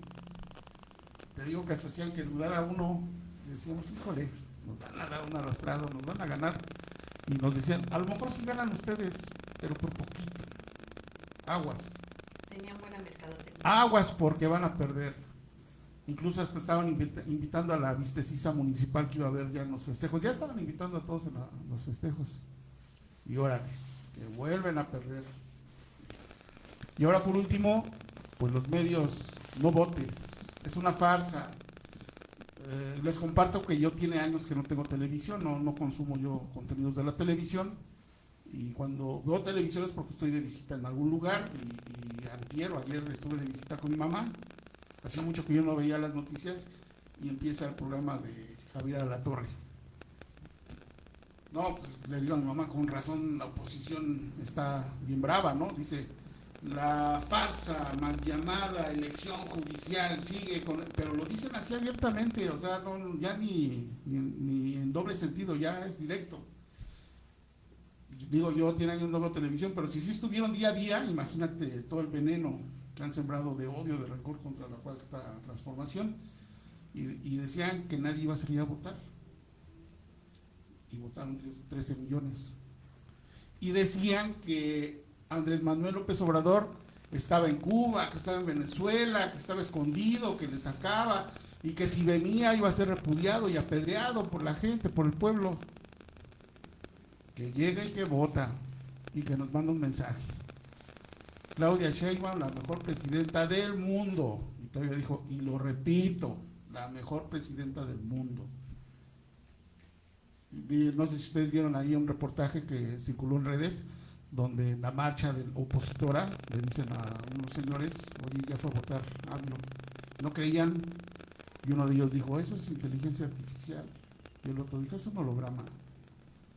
[SPEAKER 4] Te digo que hasta hacían que dudara uno, y decíamos, híjole, nos van a dar un arrastrado, nos van a ganar. Y nos decían, a lo mejor sí ganan ustedes, pero por poquito. Aguas.
[SPEAKER 8] Tenían buena mercadotecnia.
[SPEAKER 4] Aguas porque van a perder. Incluso hasta estaban invitando a la vistecisa municipal que iba a haber ya en los festejos. Ya estaban invitando a todos en los festejos. Y órale, que vuelven a perder. Y ahora por último, pues los medios, no votes. Es una farsa. Les comparto que yo tiene años que no tengo televisión, no consumo yo contenidos de la televisión, y cuando veo televisión es porque estoy de visita en algún lugar, y ayer estuve de visita con mi mamá, hacía mucho que yo no veía las noticias, y empieza el programa de Javier Alatorre. No, pues le digo a mi mamá, con razón la oposición está bien brava, ¿no? Dice, la farsa mal llamada elección judicial sigue con, pero lo dicen así abiertamente, o sea, no, ya ni en doble sentido, ya es directo. Digo, yo tiene años no veo televisión, pero si sí estuvieron día a día, imagínate todo el veneno que han sembrado de odio, de rencor contra la Cuarta Transformación, y decían que nadie iba a salir a votar, y votaron 13 millones. Y decían que Andrés Manuel López Obrador estaba en Cuba, que estaba en Venezuela, que estaba escondido, que le sacaba, y que si venía iba a ser repudiado y apedreado por la gente, por el pueblo. Que llega y que vota, y que nos manda un mensaje. Claudia Sheinbaum, la mejor presidenta del mundo, y todavía dijo, y lo repito, la mejor presidenta del mundo. Y no sé si ustedes vieron ahí un reportaje que circuló en redes, donde en la marcha de opositora le dicen a unos señores, oye, ya fue a votar AMLO. No creían, y uno de ellos dijo, eso es inteligencia artificial, y el otro dijo, es un holograma,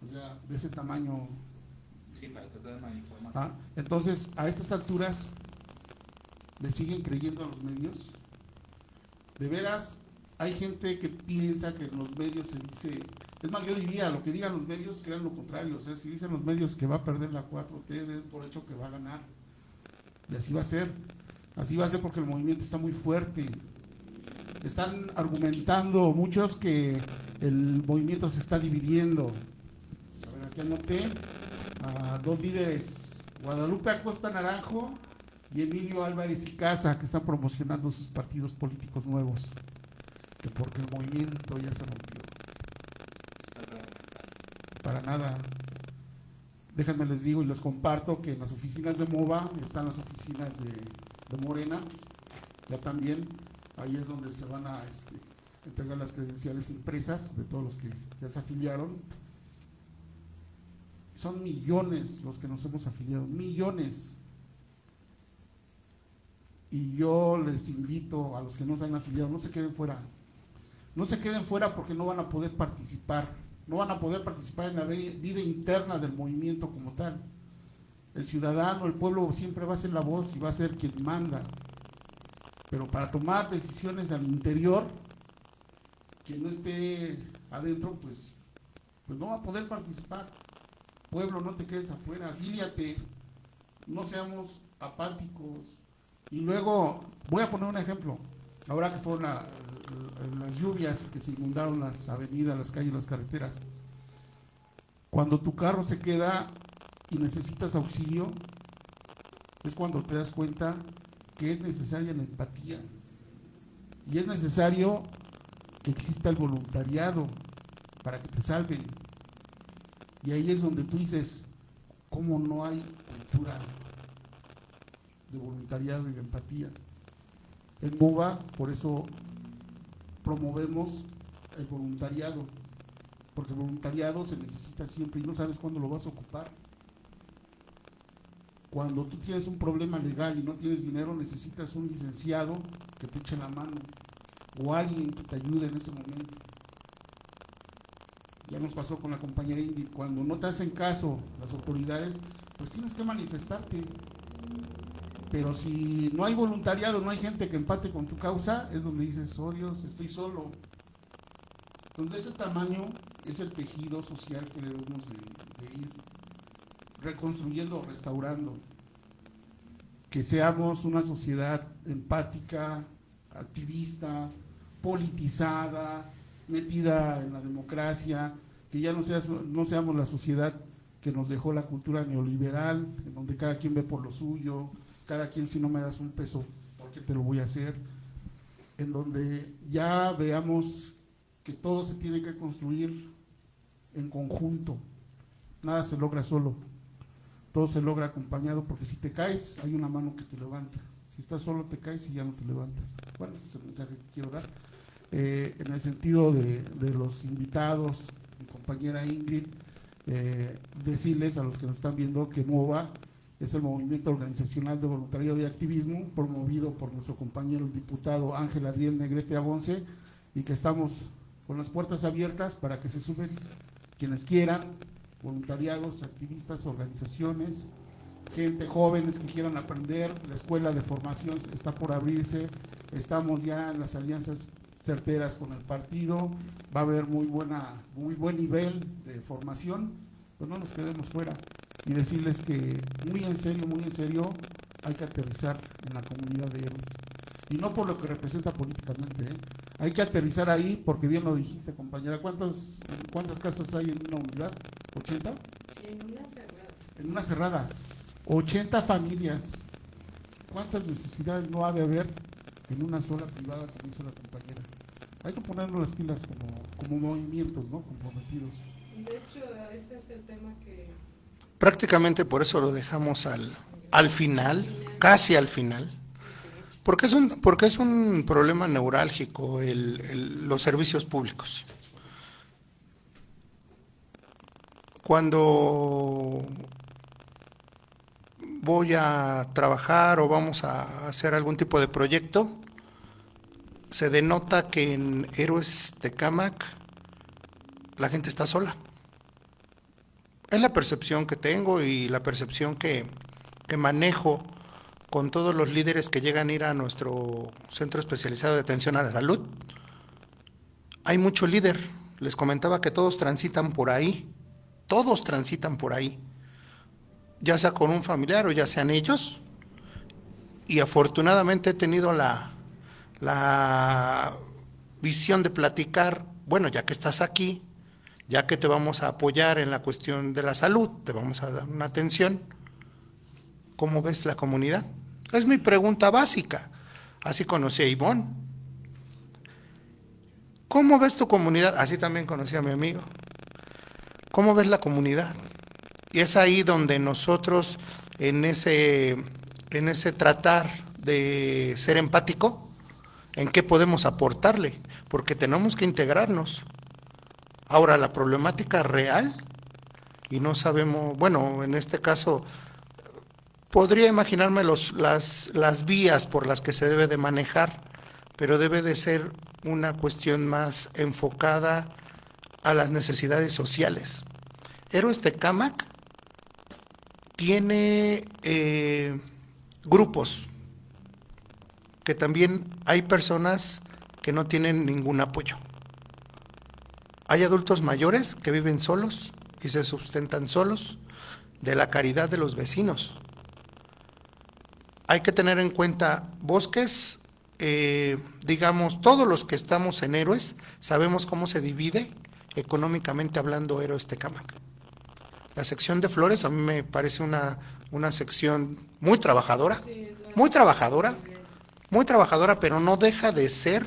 [SPEAKER 4] o sea, de ese tamaño.
[SPEAKER 7] Sí, para tratar de manipular.
[SPEAKER 4] Entonces, a estas alturas, ¿le siguen creyendo a los medios? De veras, hay gente que piensa que en los medios se dice, es más, yo diría, lo que digan los medios, crean lo contrario, o sea, si dicen los medios que va a perder la 4T, den por hecho que va a ganar, y así va a ser porque el movimiento está muy fuerte. Están argumentando muchos que el movimiento se está dividiendo. A ver, aquí anoté a dos líderes, Guadalupe Acosta Naranjo y Emilio Álvarez y Casa, que están promocionando sus partidos políticos nuevos, que porque el movimiento ya se rompió. Para nada. Déjenme les digo y les comparto que en las oficinas de MOVA están las oficinas de Morena, ya también, ahí es donde se van a entregar las credenciales impresas de todos los que ya se afiliaron. Son millones los que nos hemos afiliado, millones. Y yo les invito a los que no se han afiliado, no se queden fuera. No se queden fuera porque no van a poder participar. No van a poder participar en la vida interna del movimiento como tal. El ciudadano, el pueblo siempre va a ser la voz y va a ser quien manda. Pero para tomar decisiones al interior, quien no esté adentro, pues no va a poder participar. Pueblo, no te quedes afuera, afíliate, no seamos apáticos. Y luego, voy a poner un ejemplo. Ahora que fueron las lluvias que se inundaron las avenidas, las calles, las carreteras, cuando tu carro se queda y necesitas auxilio, es cuando te das cuenta que es necesaria la empatía y es necesario que exista el voluntariado, para que te salven. Y ahí es donde tú dices, ¿cómo no hay cultura de voluntariado y de empatía? En MOVA, por eso promovemos el voluntariado, porque el voluntariado se necesita siempre y no sabes cuándo lo vas a ocupar. Cuando tú tienes un problema legal y no tienes dinero, necesitas un licenciado que te eche la mano o alguien que te ayude en ese momento. Ya nos pasó con la compañera Ingrid, cuando no te hacen caso las autoridades, pues tienes que manifestarte. Pero si no hay voluntariado, no hay gente que empate con tu causa, es donde dices, oh Dios, estoy solo. Entonces, de ese tamaño es el tejido social que debemos de ir reconstruyendo, restaurando. Que seamos una sociedad empática, activista, politizada, metida en la democracia, que ya no seamos la sociedad que nos dejó la cultura neoliberal, en donde cada quien ve por lo suyo, cada quien, si no me das un peso, ¿por qué te lo voy a hacer? En donde ya veamos que todo se tiene que construir en conjunto, nada se logra solo, todo se logra acompañado, porque si te caes, hay una mano que te levanta, si estás solo te caes y ya no te levantas. Bueno, ese es el mensaje que quiero dar. En el sentido de los invitados, mi compañera Ingrid, decirles a los que nos están viendo que MOVA es el Movimiento Organizacional de Voluntariado y Activismo, promovido por nuestro compañero el diputado Ángel Adriel Negrete Abonce, y que estamos con las puertas abiertas para que se sumen quienes quieran, voluntariados, activistas, organizaciones, gente, jóvenes que quieran aprender. La escuela de formación está por abrirse, estamos ya en las alianzas certeras con el partido, va a haber muy buen nivel de formación, pues no nos quedemos fuera, y decirles que muy en serio hay que aterrizar en la comunidad de héroes, y no por lo que representa políticamente, hay que aterrizar ahí, porque bien lo dijiste, compañera. ¿Cuántas casas hay en una unidad? ¿80? En una cerrada 80 familias. ¿Cuántas necesidades no ha de haber en una sola privada, como hizo la compañera? Hay que ponernos las pilas como movimientos, ¿no?, comprometidos.
[SPEAKER 6] De hecho, ese es el tema que...
[SPEAKER 5] Prácticamente por eso lo dejamos al final, casi al final, porque es un problema neurálgico los servicios públicos. Cuando voy a trabajar o vamos a hacer algún tipo de proyecto, se denota que en Héroes Tecámac la gente está sola. Es la percepción que tengo y la percepción que manejo con todos los líderes que llegan a ir a nuestro centro especializado de atención a la salud. Hay mucho líder. Les comentaba que todos transitan por ahí, ya sea con un familiar o ya sean ellos, y afortunadamente he tenido la visión de platicar, bueno, ya que estás aquí, ya que te vamos a apoyar en la cuestión de la salud, te vamos a dar una atención, ¿cómo ves la comunidad? Es mi pregunta básica. Así conocí a Ivonne. ¿Cómo ves tu comunidad? Así también conocí a mi amigo. ¿Cómo ves la comunidad? Y es ahí donde nosotros, en ese tratar de ser empático, ¿en qué podemos aportarle? Porque tenemos que integrarnos. Ahora, la problemática real, y no sabemos, bueno, en este caso, podría imaginarme las vías por las que se debe de manejar, pero debe de ser una cuestión más enfocada a las necesidades sociales. Héroes Tecámac tiene grupos que también hay personas que no tienen ningún apoyo. Hay adultos mayores que viven solos y se sustentan solos de la caridad de los vecinos. Hay que tener en cuenta bosques, digamos, todos los que estamos en Héroes sabemos cómo se divide económicamente hablando Héroes Tecámac. La sección de flores a mí me parece una sección muy trabajadora, pero no deja de ser,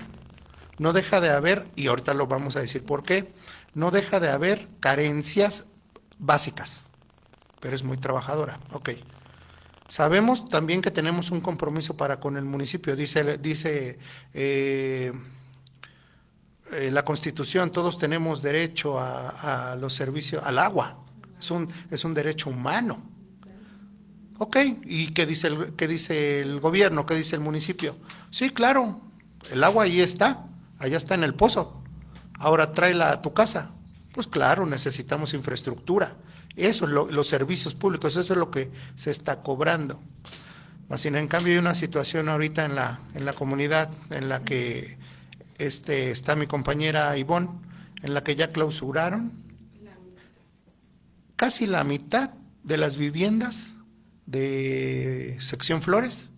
[SPEAKER 5] no deja de haber, y ahorita lo vamos a decir por qué, no deja de haber carencias básicas, pero es muy trabajadora. Ok. Sabemos también que tenemos un compromiso para con el municipio, dice la Constitución, todos tenemos derecho a los servicios, al agua, es un derecho humano. Ok, ¿y qué dice el gobierno, qué dice el municipio? Sí, claro, el agua ahí está, allá está en el pozo, ahora tráela a tu casa. Pues claro, necesitamos infraestructura, eso es los servicios públicos, eso es lo que se está cobrando. Más en cambio hay una situación ahorita en la comunidad en la que está mi compañera Ivonne, en la que ya clausuraron casi la mitad de las viviendas de sección Flores,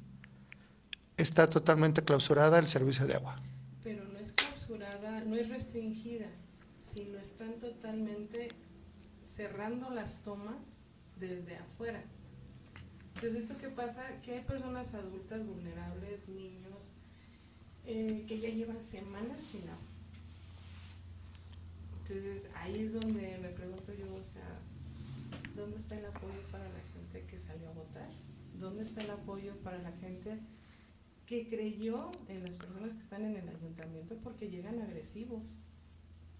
[SPEAKER 5] está totalmente clausurada el servicio de agua.
[SPEAKER 6] Pero no es clausurada, no es restringida, sino están totalmente cerrando las tomas desde afuera. Entonces, ¿esto qué pasa? Que hay personas adultas vulnerables, niños, que ya llevan semanas sin agua. Entonces, ahí es donde me pregunto yo, o sea, ¿dónde está el apoyo para la gente que salió a votar? ¿Dónde está el apoyo para la gente que creyó en las personas que están en el ayuntamiento? Porque llegan agresivos.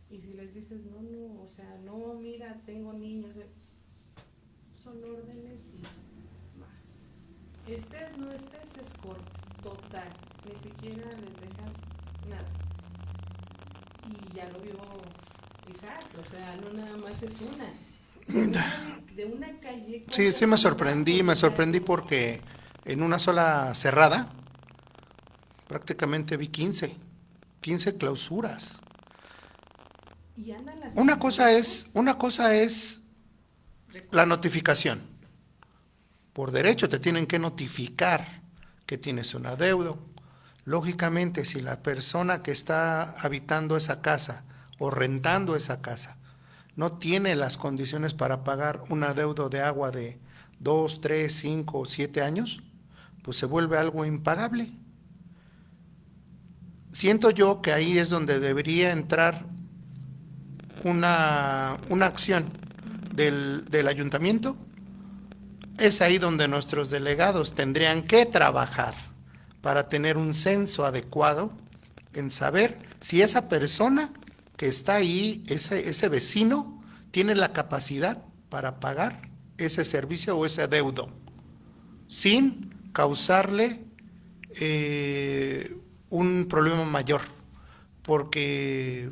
[SPEAKER 6] Y si les dices, no, o sea, no, mira, tengo niños, son órdenes y no estés, es corto, total, ni siquiera les dejan nada. Y ya lo vio Isaac, o sea, no nada más es de una calle.
[SPEAKER 5] Sí, me sorprendí porque en una sola cerrada prácticamente vi 15 clausuras.
[SPEAKER 6] Y andan las
[SPEAKER 5] Una cosa es la notificación. Por derecho te tienen que notificar que tienes un adeudo. Lógicamente, si la persona que está habitando esa casa o rentando esa casa no tiene las condiciones para pagar un adeudo de agua de 2, 3, 5 o 7 años, pues se vuelve algo impagable. Siento yo que ahí es donde debería entrar una acción del ayuntamiento. Es ahí donde nuestros delegados tendrían que trabajar para tener un censo adecuado en saber si esa persona que está ahí, ese vecino, tiene la capacidad para pagar ese servicio o ese adeudo, sin causarle un problema mayor, porque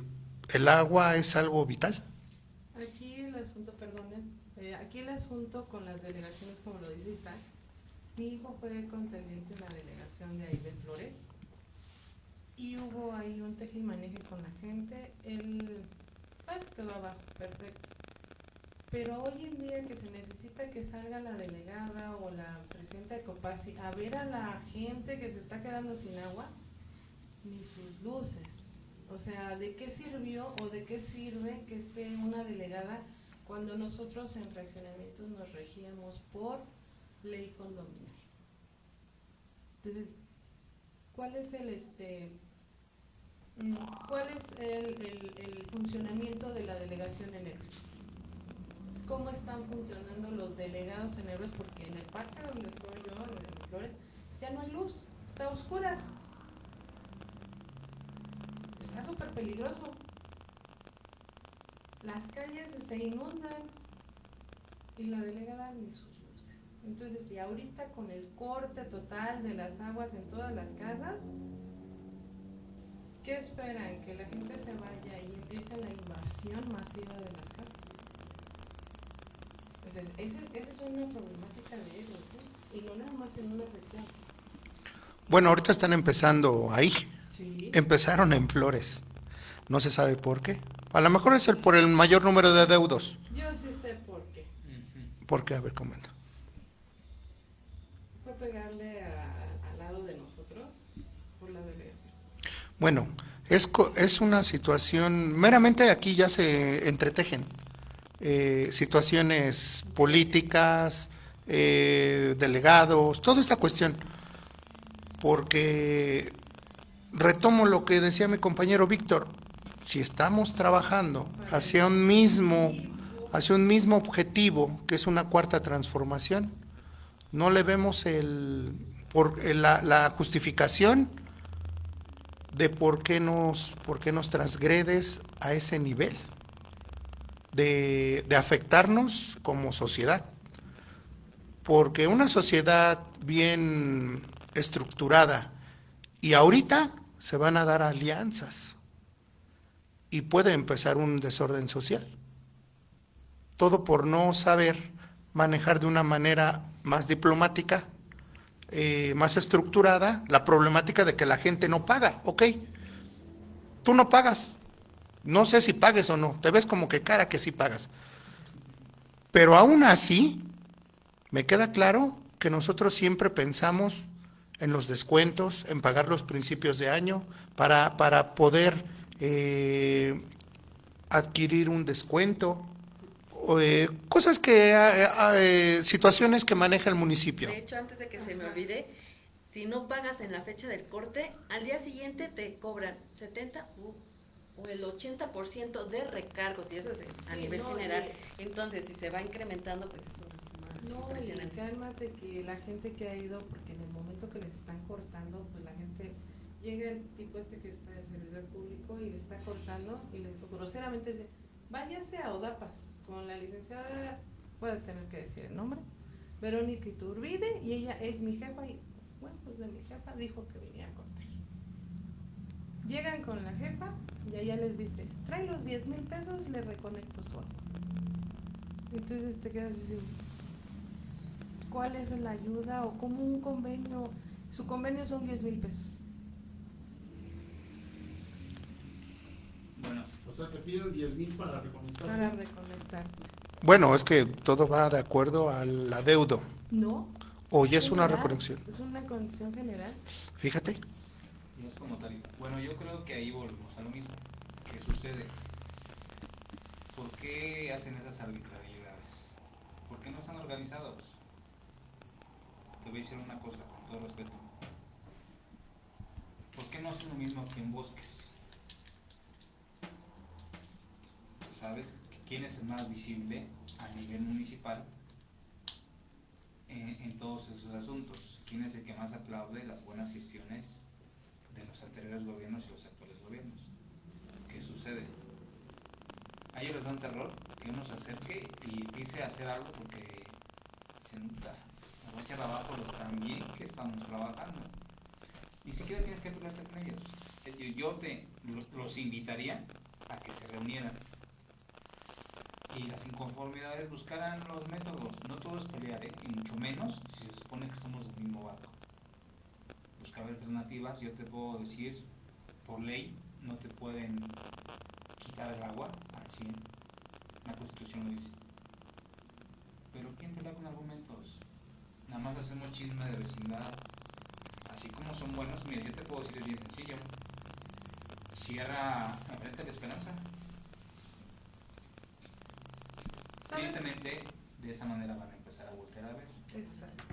[SPEAKER 5] el agua es algo vital.
[SPEAKER 6] Aquí el asunto, aquí el asunto con las delegaciones, como lo dice Isaac, mi hijo fue contendiente en la delegación de ahí de Flores, y hubo ahí un teje y maneje con la gente, él quedó abajo, perfecto. Pero hoy en día que se necesita que salga la delegada o la presidenta de Copasi a ver a la gente que se está quedando sin agua, ni sus luces. O sea, ¿de qué sirvió o de qué sirve que esté una delegada cuando nosotros en fraccionamientos nos regíamos por ley condominial? Entonces, ¿cuál es el funcionamiento de la delegación en Héroes? ¿Cómo están funcionando los delegados en Héroes? Porque en el parque donde estoy yo, en Flores, ya no hay luz, está a oscuras. Está súper peligroso. Las calles se inundan y la delegada ni sus luces. Entonces, y ahorita con el corte total de las aguas en todas las casas, ¿qué esperan? ¿Que la gente se vaya y empiece la invasión masiva de las casas? Entonces, esa es una problemática de ellos, ¿sí? Y no nada más en una sección.
[SPEAKER 5] Bueno, ahorita están empezando ahí.
[SPEAKER 6] Sí.
[SPEAKER 5] Empezaron en Flores. No se sabe por qué. A lo mejor es por el mayor número de adeudos.
[SPEAKER 6] Yo sí sé por qué.
[SPEAKER 5] ¿Por qué? A ver, comenta.
[SPEAKER 6] Fue pegarle al lado de nosotros por la delegación.
[SPEAKER 5] Bueno, es una situación, meramente aquí ya se entretejen situaciones políticas, delegados, toda esta cuestión, porque retomo lo que decía mi compañero Víctor, si estamos trabajando hacia un mismo objetivo, que es una cuarta transformación, no le vemos la justificación de por qué nos transgredes a ese nivel de afectarnos como sociedad. Porque una sociedad bien estructurada, y ahorita se van a dar alianzas y puede empezar un desorden social. Todo por no saber manejar de una manera más diplomática, más estructurada, la problemática de que la gente no paga. Ok, tú no pagas, no sé si pagues o no, te ves como que cara que sí pagas. Pero aún así, me queda claro que nosotros siempre pensamos en los descuentos, en pagar los principios de año, para poder adquirir un descuento, cosas que, situaciones que maneja el municipio.
[SPEAKER 8] De hecho, antes de que se me olvide, si no pagas en la fecha del corte, al día siguiente te cobran 70 o el 80% de recargos, y eso es a nivel general. Entonces, si se va incrementando, pues es una suma impresionante.
[SPEAKER 6] Y además de que la gente que ha ido, porque en el momento que les están cortando, pues la gente, llega el tipo que está de servidor público y le está cortando y le groseramente dice, váyase a Odapas con la licenciada, voy a tener que decir el nombre, Verónica Iturbide, y ella es mi jefa, y bueno, pues de mi jefa dijo que venía a cortar. Llegan con la jefa y ella les dice, trae los 10,000 pesos, le reconecto su agua. Entonces te quedas así, ¿cuál es la ayuda? O como un convenio, su convenio son 10,000 pesos.
[SPEAKER 7] Bueno,
[SPEAKER 4] O sea, te piden 10,000 para reconectar.
[SPEAKER 6] Para reconectar.
[SPEAKER 5] Bueno, es que todo va de acuerdo al adeudo.
[SPEAKER 6] No.
[SPEAKER 5] O ya es una
[SPEAKER 6] General,
[SPEAKER 5] reconexión.
[SPEAKER 6] Es una condición general.
[SPEAKER 5] Fíjate.
[SPEAKER 7] y es como tal. Bueno, yo creo que ahí volvemos a lo mismo. ¿Qué sucede? ¿Por qué hacen esas arbitrariedades? ¿Por qué no están organizados? Te voy a decir una cosa, con todo respeto. ¿Por qué no hacen lo mismo que en bosques? ¿Sabes quién es el más visible a nivel municipal en todos esos asuntos? ¿Quién es el que más aplaude las buenas gestiones de los anteriores gobiernos y los actuales gobiernos? ¿Qué sucede? A ellos les da un terror que uno se acerque y empiece a hacer algo porque se nota, nos va a echar abajo lo tan bien que estamos trabajando. Ni siquiera tienes que pelearte con ellos. Yo los invitaría a que se reunieran y las inconformidades buscaran los métodos. No todo es pelear, y mucho menos si se supone que somos del mismo barco. Buscar alternativas. Yo te puedo decir, por ley no te pueden quitar el agua al 100, la Constitución lo dice. Pero ¿quién pelea con argumentos? Nada más hacemos chisme de vecindad. Así como son buenos, mira, yo te puedo decir, es bien sencillo. Cierra enfrente de la Esperanza. Tristemente, de esa manera van a empezar a voltear a ver.
[SPEAKER 6] Exacto.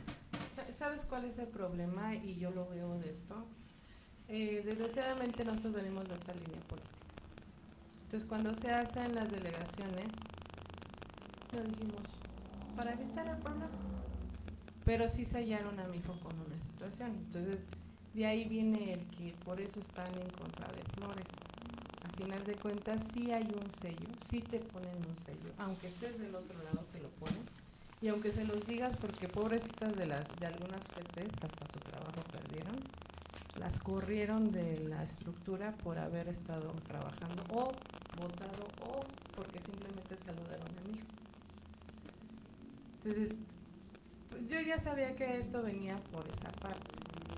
[SPEAKER 6] ¿Sabes cuál es el problema? Y yo lo veo de esto. Desgraciadamente nosotros venimos de esta línea política. Entonces cuando se hacen las delegaciones, lo dijimos, para evitar el problema. Pero sí se hallaron a mi hijo con una situación. Entonces de ahí viene el que por eso están en contra de Flores. A final de cuentas sí hay un sello, sí te ponen un sello, aunque estés del otro lado te lo ponen, y aunque se los digas, porque pobrecitas de algunas PTs hasta su trabajo perdieron, las corrieron de la estructura por haber estado trabajando o votado o porque simplemente saludaron a mi hijo. Entonces, pues yo ya sabía que esto venía por esa parte.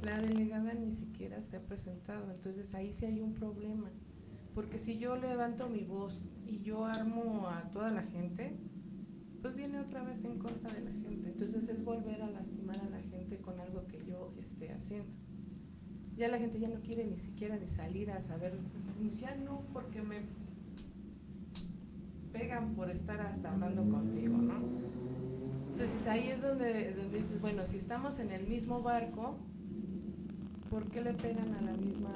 [SPEAKER 6] La delegada ni siquiera se ha presentado, entonces ahí sí hay un problema. Porque si yo levanto mi voz y yo armo a toda la gente, pues viene otra vez en contra de la gente. Entonces es volver a lastimar a la gente con algo que yo esté haciendo. Ya la gente ya no quiere ni siquiera ni salir a saber, ya no, porque me pegan por estar hasta hablando contigo, ¿no? Entonces ahí es donde dices, bueno, si estamos en el mismo barco, ¿por qué le pegan al mismo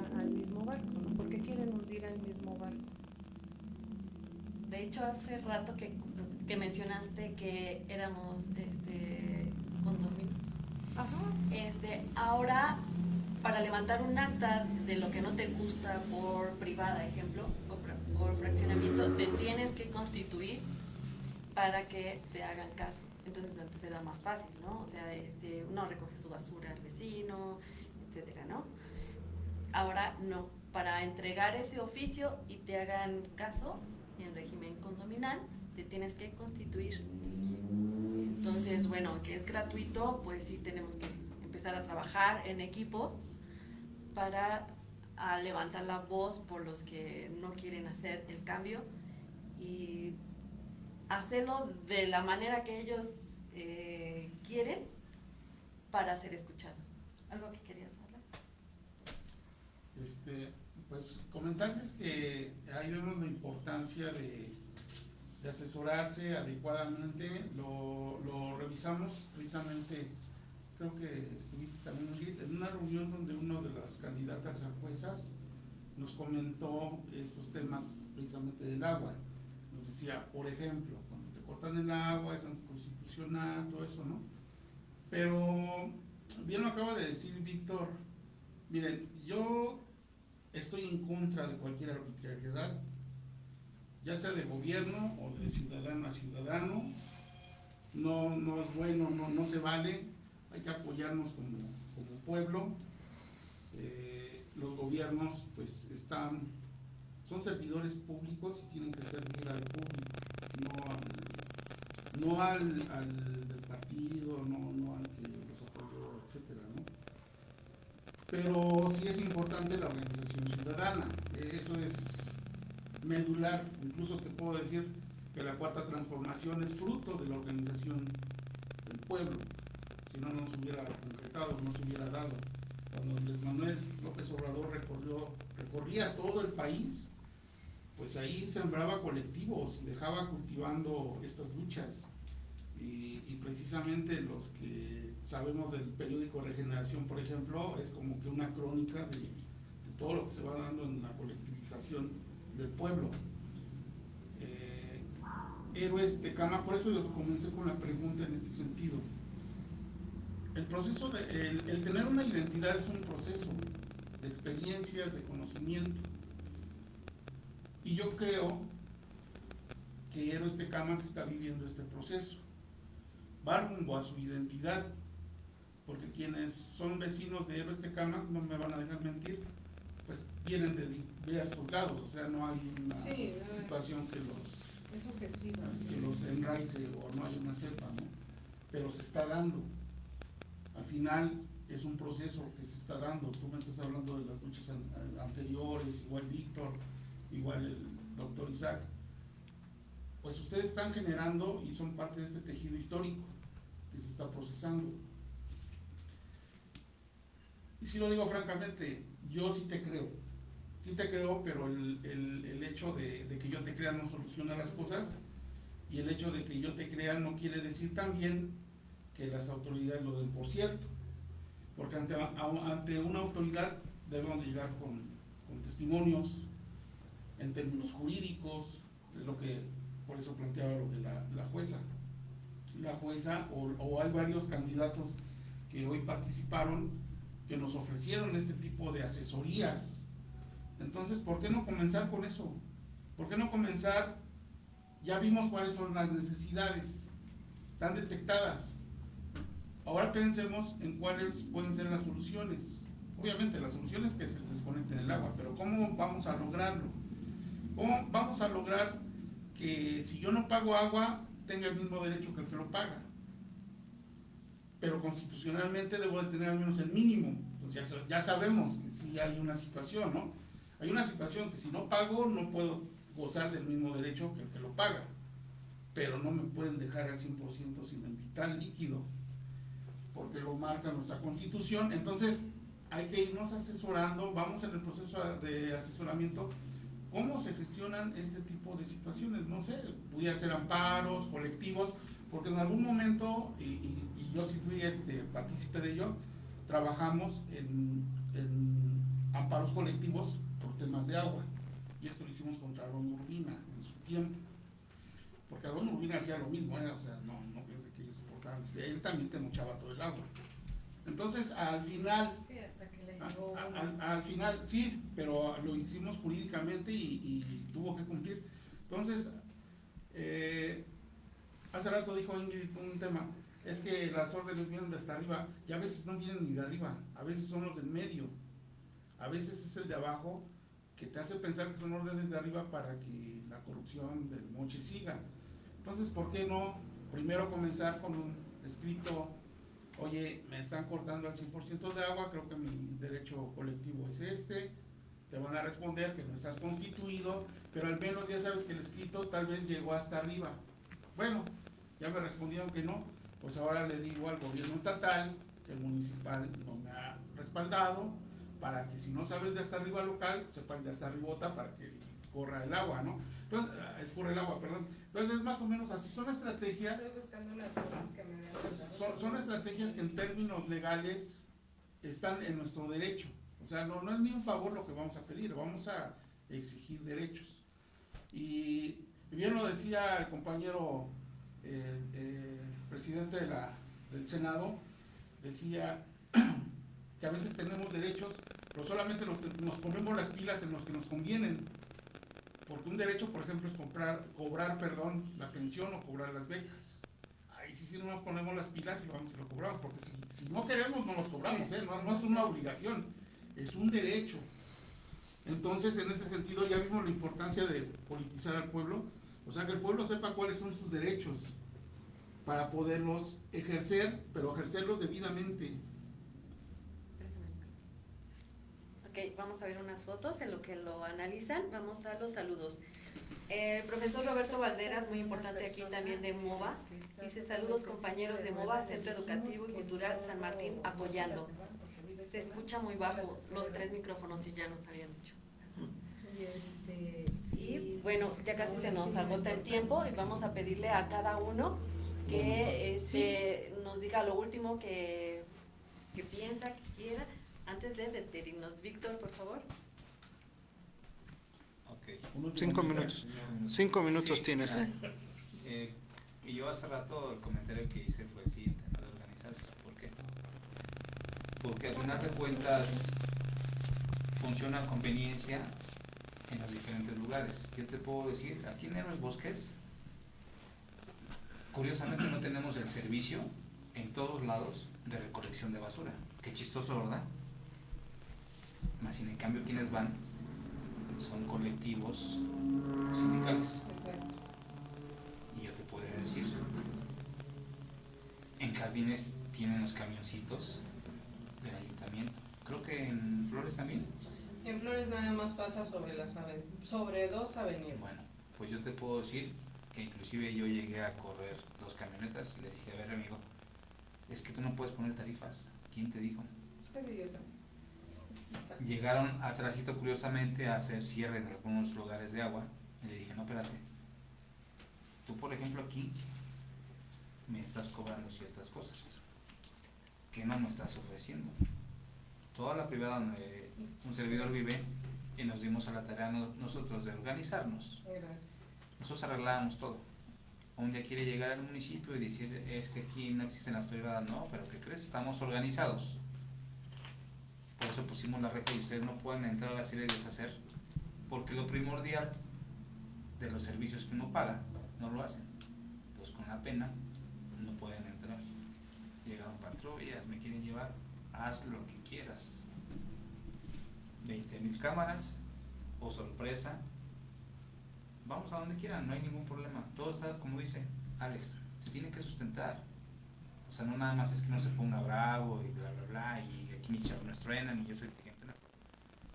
[SPEAKER 6] barco? ¿No? ¿Por qué quieren hundir al mismo barco?
[SPEAKER 8] De hecho, hace rato que mencionaste que éramos condominio. Ahora, para levantar un acta de lo que no te gusta por privada, ejemplo, o por fraccionamiento, te tienes que constituir para que te hagan caso. Entonces antes era más fácil, ¿no? O sea, uno recoge su basura al vecino, etcétera, ¿no? Ahora no. Para entregar ese oficio y te hagan caso en régimen condominal, te tienes que constituir. Entonces, bueno, aunque es gratuito, pues sí tenemos que empezar a trabajar en equipo para levantar la voz por los que no quieren hacer el cambio y hacerlo de la manera que ellos quieren para ser escuchados. ¿Algo que querías hablar?
[SPEAKER 4] Pues comentarles que ahí vemos la importancia de asesorarse adecuadamente. Lo revisamos precisamente, creo que estuviste también en una reunión donde una de las candidatas a juezas nos comentó estos temas precisamente del agua. Nos decía, por ejemplo, cuando te cortan el agua es anticonstitucional, todo eso, ¿no? Pero bien lo acaba de decir Víctor. Miren, yo estoy en contra de cualquier arbitrariedad, ya sea de gobierno o de ciudadano a ciudadano. No es bueno, no se vale. Hay que apoyarnos como pueblo. Los gobiernos pues son servidores públicos y tienen que servir al público, no al del partido, no al que los apoyó, etcétera, ¿no? Pero sí es importante la organización ciudadana. Eso es medular. Incluso te puedo decir que la Cuarta Transformación es fruto de la organización del pueblo. Si no, no se hubiera concretado, no se hubiera dado. Cuando Andrés Manuel López Obrador recorría todo el país, pues ahí sembraba colectivos y dejaba cultivando estas luchas. Y precisamente los que sabemos del periódico Regeneración, por ejemplo, es como que una crónica de todo lo que se va dando en la colectivización del pueblo. Héroes de Cama, por eso yo comencé con la pregunta en este sentido. El proceso el tener una identidad es un proceso de experiencias, de conocimiento. Y yo creo que Héroes de Cama que está viviendo este proceso va rumbo a su identidad, porque quienes son vecinos de Héroes de Cama, no me van a dejar mentir, pues vienen de diversos lados, o sea, no hay una situación que los enraice o no hay una cepa, ¿no? Pero se está dando. Al final es un proceso que se está dando. Tú me estás hablando de las luchas anteriores, igual Víctor, igual el doctor Isaac. Pues ustedes están generando y son parte de este tejido histórico que se está procesando. Y si lo digo francamente, yo sí te creo, pero el hecho de que yo te crea no soluciona las cosas, y el hecho de que yo te crea no quiere decir también que las autoridades lo den por cierto, porque ante una autoridad debemos de llegar con testimonios en términos jurídicos, es lo que por eso planteaba lo de la jueza. La jueza o hay varios candidatos que hoy participaron que nos ofrecieron este tipo de asesorías. Entonces, ¿por qué no comenzar con eso? ¿Por qué no comenzar? Ya vimos cuáles son las necesidades, están detectadas. Ahora pensemos en cuáles pueden ser las soluciones. Obviamente la solución es que se desconecte el agua, pero ¿cómo vamos a lograrlo? ¿Cómo vamos a lograr que si yo no pago agua tenga el mismo derecho que el que lo paga? Pero constitucionalmente debo de tener al menos el mínimo. Pues ya sabemos que sí hay una situación, ¿no? Hay una situación que si no pago no puedo gozar del mismo derecho que el que lo paga, pero no me pueden dejar al 100% sin el vital líquido, porque lo marca nuestra Constitución. Entonces hay que irnos asesorando, vamos en el proceso de asesoramiento, cómo se gestionan este tipo de situaciones. No sé, pudiera ser amparos, colectivos, porque en algún momento, y yo sí fui partícipe de ello, trabajamos en amparos colectivos por temas de agua, y esto lo hicimos contra Ron Urbina en su tiempo. porque Adón Urbina hacía lo mismo, o sea, no piense que ellos se portaban, él también te mochaba todo el agua. Entonces, al final,
[SPEAKER 6] Sí, hasta que le llegó
[SPEAKER 4] al final, sí, pero lo hicimos jurídicamente y tuvo que cumplir. Entonces, hace rato dijo Ingrid un tema, es que las órdenes vienen de hasta arriba, y a veces no vienen ni de arriba, a veces son los del medio, a veces es el de abajo, que te hace pensar que son órdenes de arriba para que la corrupción del moche siga. Entonces, ¿por qué no primero comenzar con un escrito? Oye, me están cortando al 100% de agua, creo que mi derecho colectivo es este, te van a responder que no estás constituido, pero al menos ya sabes que el escrito tal vez llegó hasta arriba. Bueno, ya me respondieron que no, pues ahora le digo al gobierno estatal, que el municipal no me ha respaldado, para que si no sabes de hasta arriba local, sepan de hasta arribota para que corra el agua, ¿no? Entonces, escurre el agua, perdón. Entonces es más o menos así, son estrategias.
[SPEAKER 6] Estoy buscando las cosas que me habían mandado.
[SPEAKER 4] Son estrategias que en términos legales están en nuestro derecho. O sea, no es ni un favor lo que vamos a pedir, vamos a exigir derechos. Y bien lo decía el compañero presidente del Senado, decía que a veces tenemos derechos, pero solamente nos ponemos las pilas en los que nos convienen. Porque un derecho, por ejemplo, es cobrar la pensión o cobrar las becas. Ahí sí no nos ponemos las pilas y vamos y lo cobramos, porque si no queremos no los cobramos, no es una obligación, es un derecho. Entonces, en ese sentido ya vimos la importancia de politizar al pueblo, o sea, que el pueblo sepa cuáles son sus derechos para poderlos ejercer, pero ejercerlos debidamente.
[SPEAKER 8] Ok, vamos a ver unas fotos en lo que lo analizan. Vamos a los saludos. El profesor Roberto Valderas, muy importante aquí también de MOVA, dice: saludos compañeros de MOVA, Centro Educativo y Cultural San Martín, apoyando. Se escucha muy bajo los 3 micrófonos y ya nos habían dicho. Y bueno, ya casi se nos agota el tiempo y vamos a pedirle a cada uno que nos diga lo último que piensa, que quiera, antes de despedirnos. Víctor, por favor.
[SPEAKER 7] Ok.
[SPEAKER 5] 5 minutos. 5 minutos
[SPEAKER 7] Sí,
[SPEAKER 5] tienes,
[SPEAKER 7] y yo hace rato el comentario que hice fue el siguiente, ¿no? De organizarse. ¿Por qué? Porque al final de cuentas funciona a conveniencia en los diferentes lugares. ¿Qué te puedo decir? Aquí en Héroes Bosques, curiosamente no tenemos el servicio en todos lados de recolección de basura. Qué chistoso, ¿verdad? Más sin en cambio quienes van son colectivos sindicales.
[SPEAKER 6] Exacto.
[SPEAKER 7] Y yo te podría decir, en Jardines tienen los camioncitos del ayuntamiento. Creo que en Flores también.
[SPEAKER 6] En Flores nada más pasa sobre 2 avenidas.
[SPEAKER 7] Bueno, pues yo te puedo decir que inclusive yo llegué a correr 2 camionetas y les dije: a ver, amigo, es que tú no puedes poner tarifas. ¿Quién te dijo?
[SPEAKER 6] Este idiota.
[SPEAKER 7] Llegaron atrásito curiosamente a hacer cierre en algunos lugares de agua y le dije: no, espérate, tú por ejemplo aquí me estás cobrando ciertas cosas que no me estás ofreciendo. Toda la privada donde un servidor vive, y nos dimos a la tarea nosotros de organizarnos.
[SPEAKER 6] Gracias.
[SPEAKER 7] Nosotros arreglábamos todo. Un día quiere llegar al municipio y decir: es que aquí no existen las privadas. No, pero ¿qué crees? Estamos organizados. Por eso pusimos la regla y ustedes no pueden entrar a hacer y deshacer, porque lo primordial de los servicios que uno paga no lo hacen. Entonces, con la pena no pueden entrar. Llegaron patrullas, me quieren llevar, haz lo que quieras. 20,000 cámaras o sorpresa, vamos a donde quieran, no hay ningún problema. Todo está, como dice Alex, se tiene que sustentar. O sea, no nada más es que no se ponga bravo y bla bla bla y aquí mis chavos truenan y yo soy gente. No.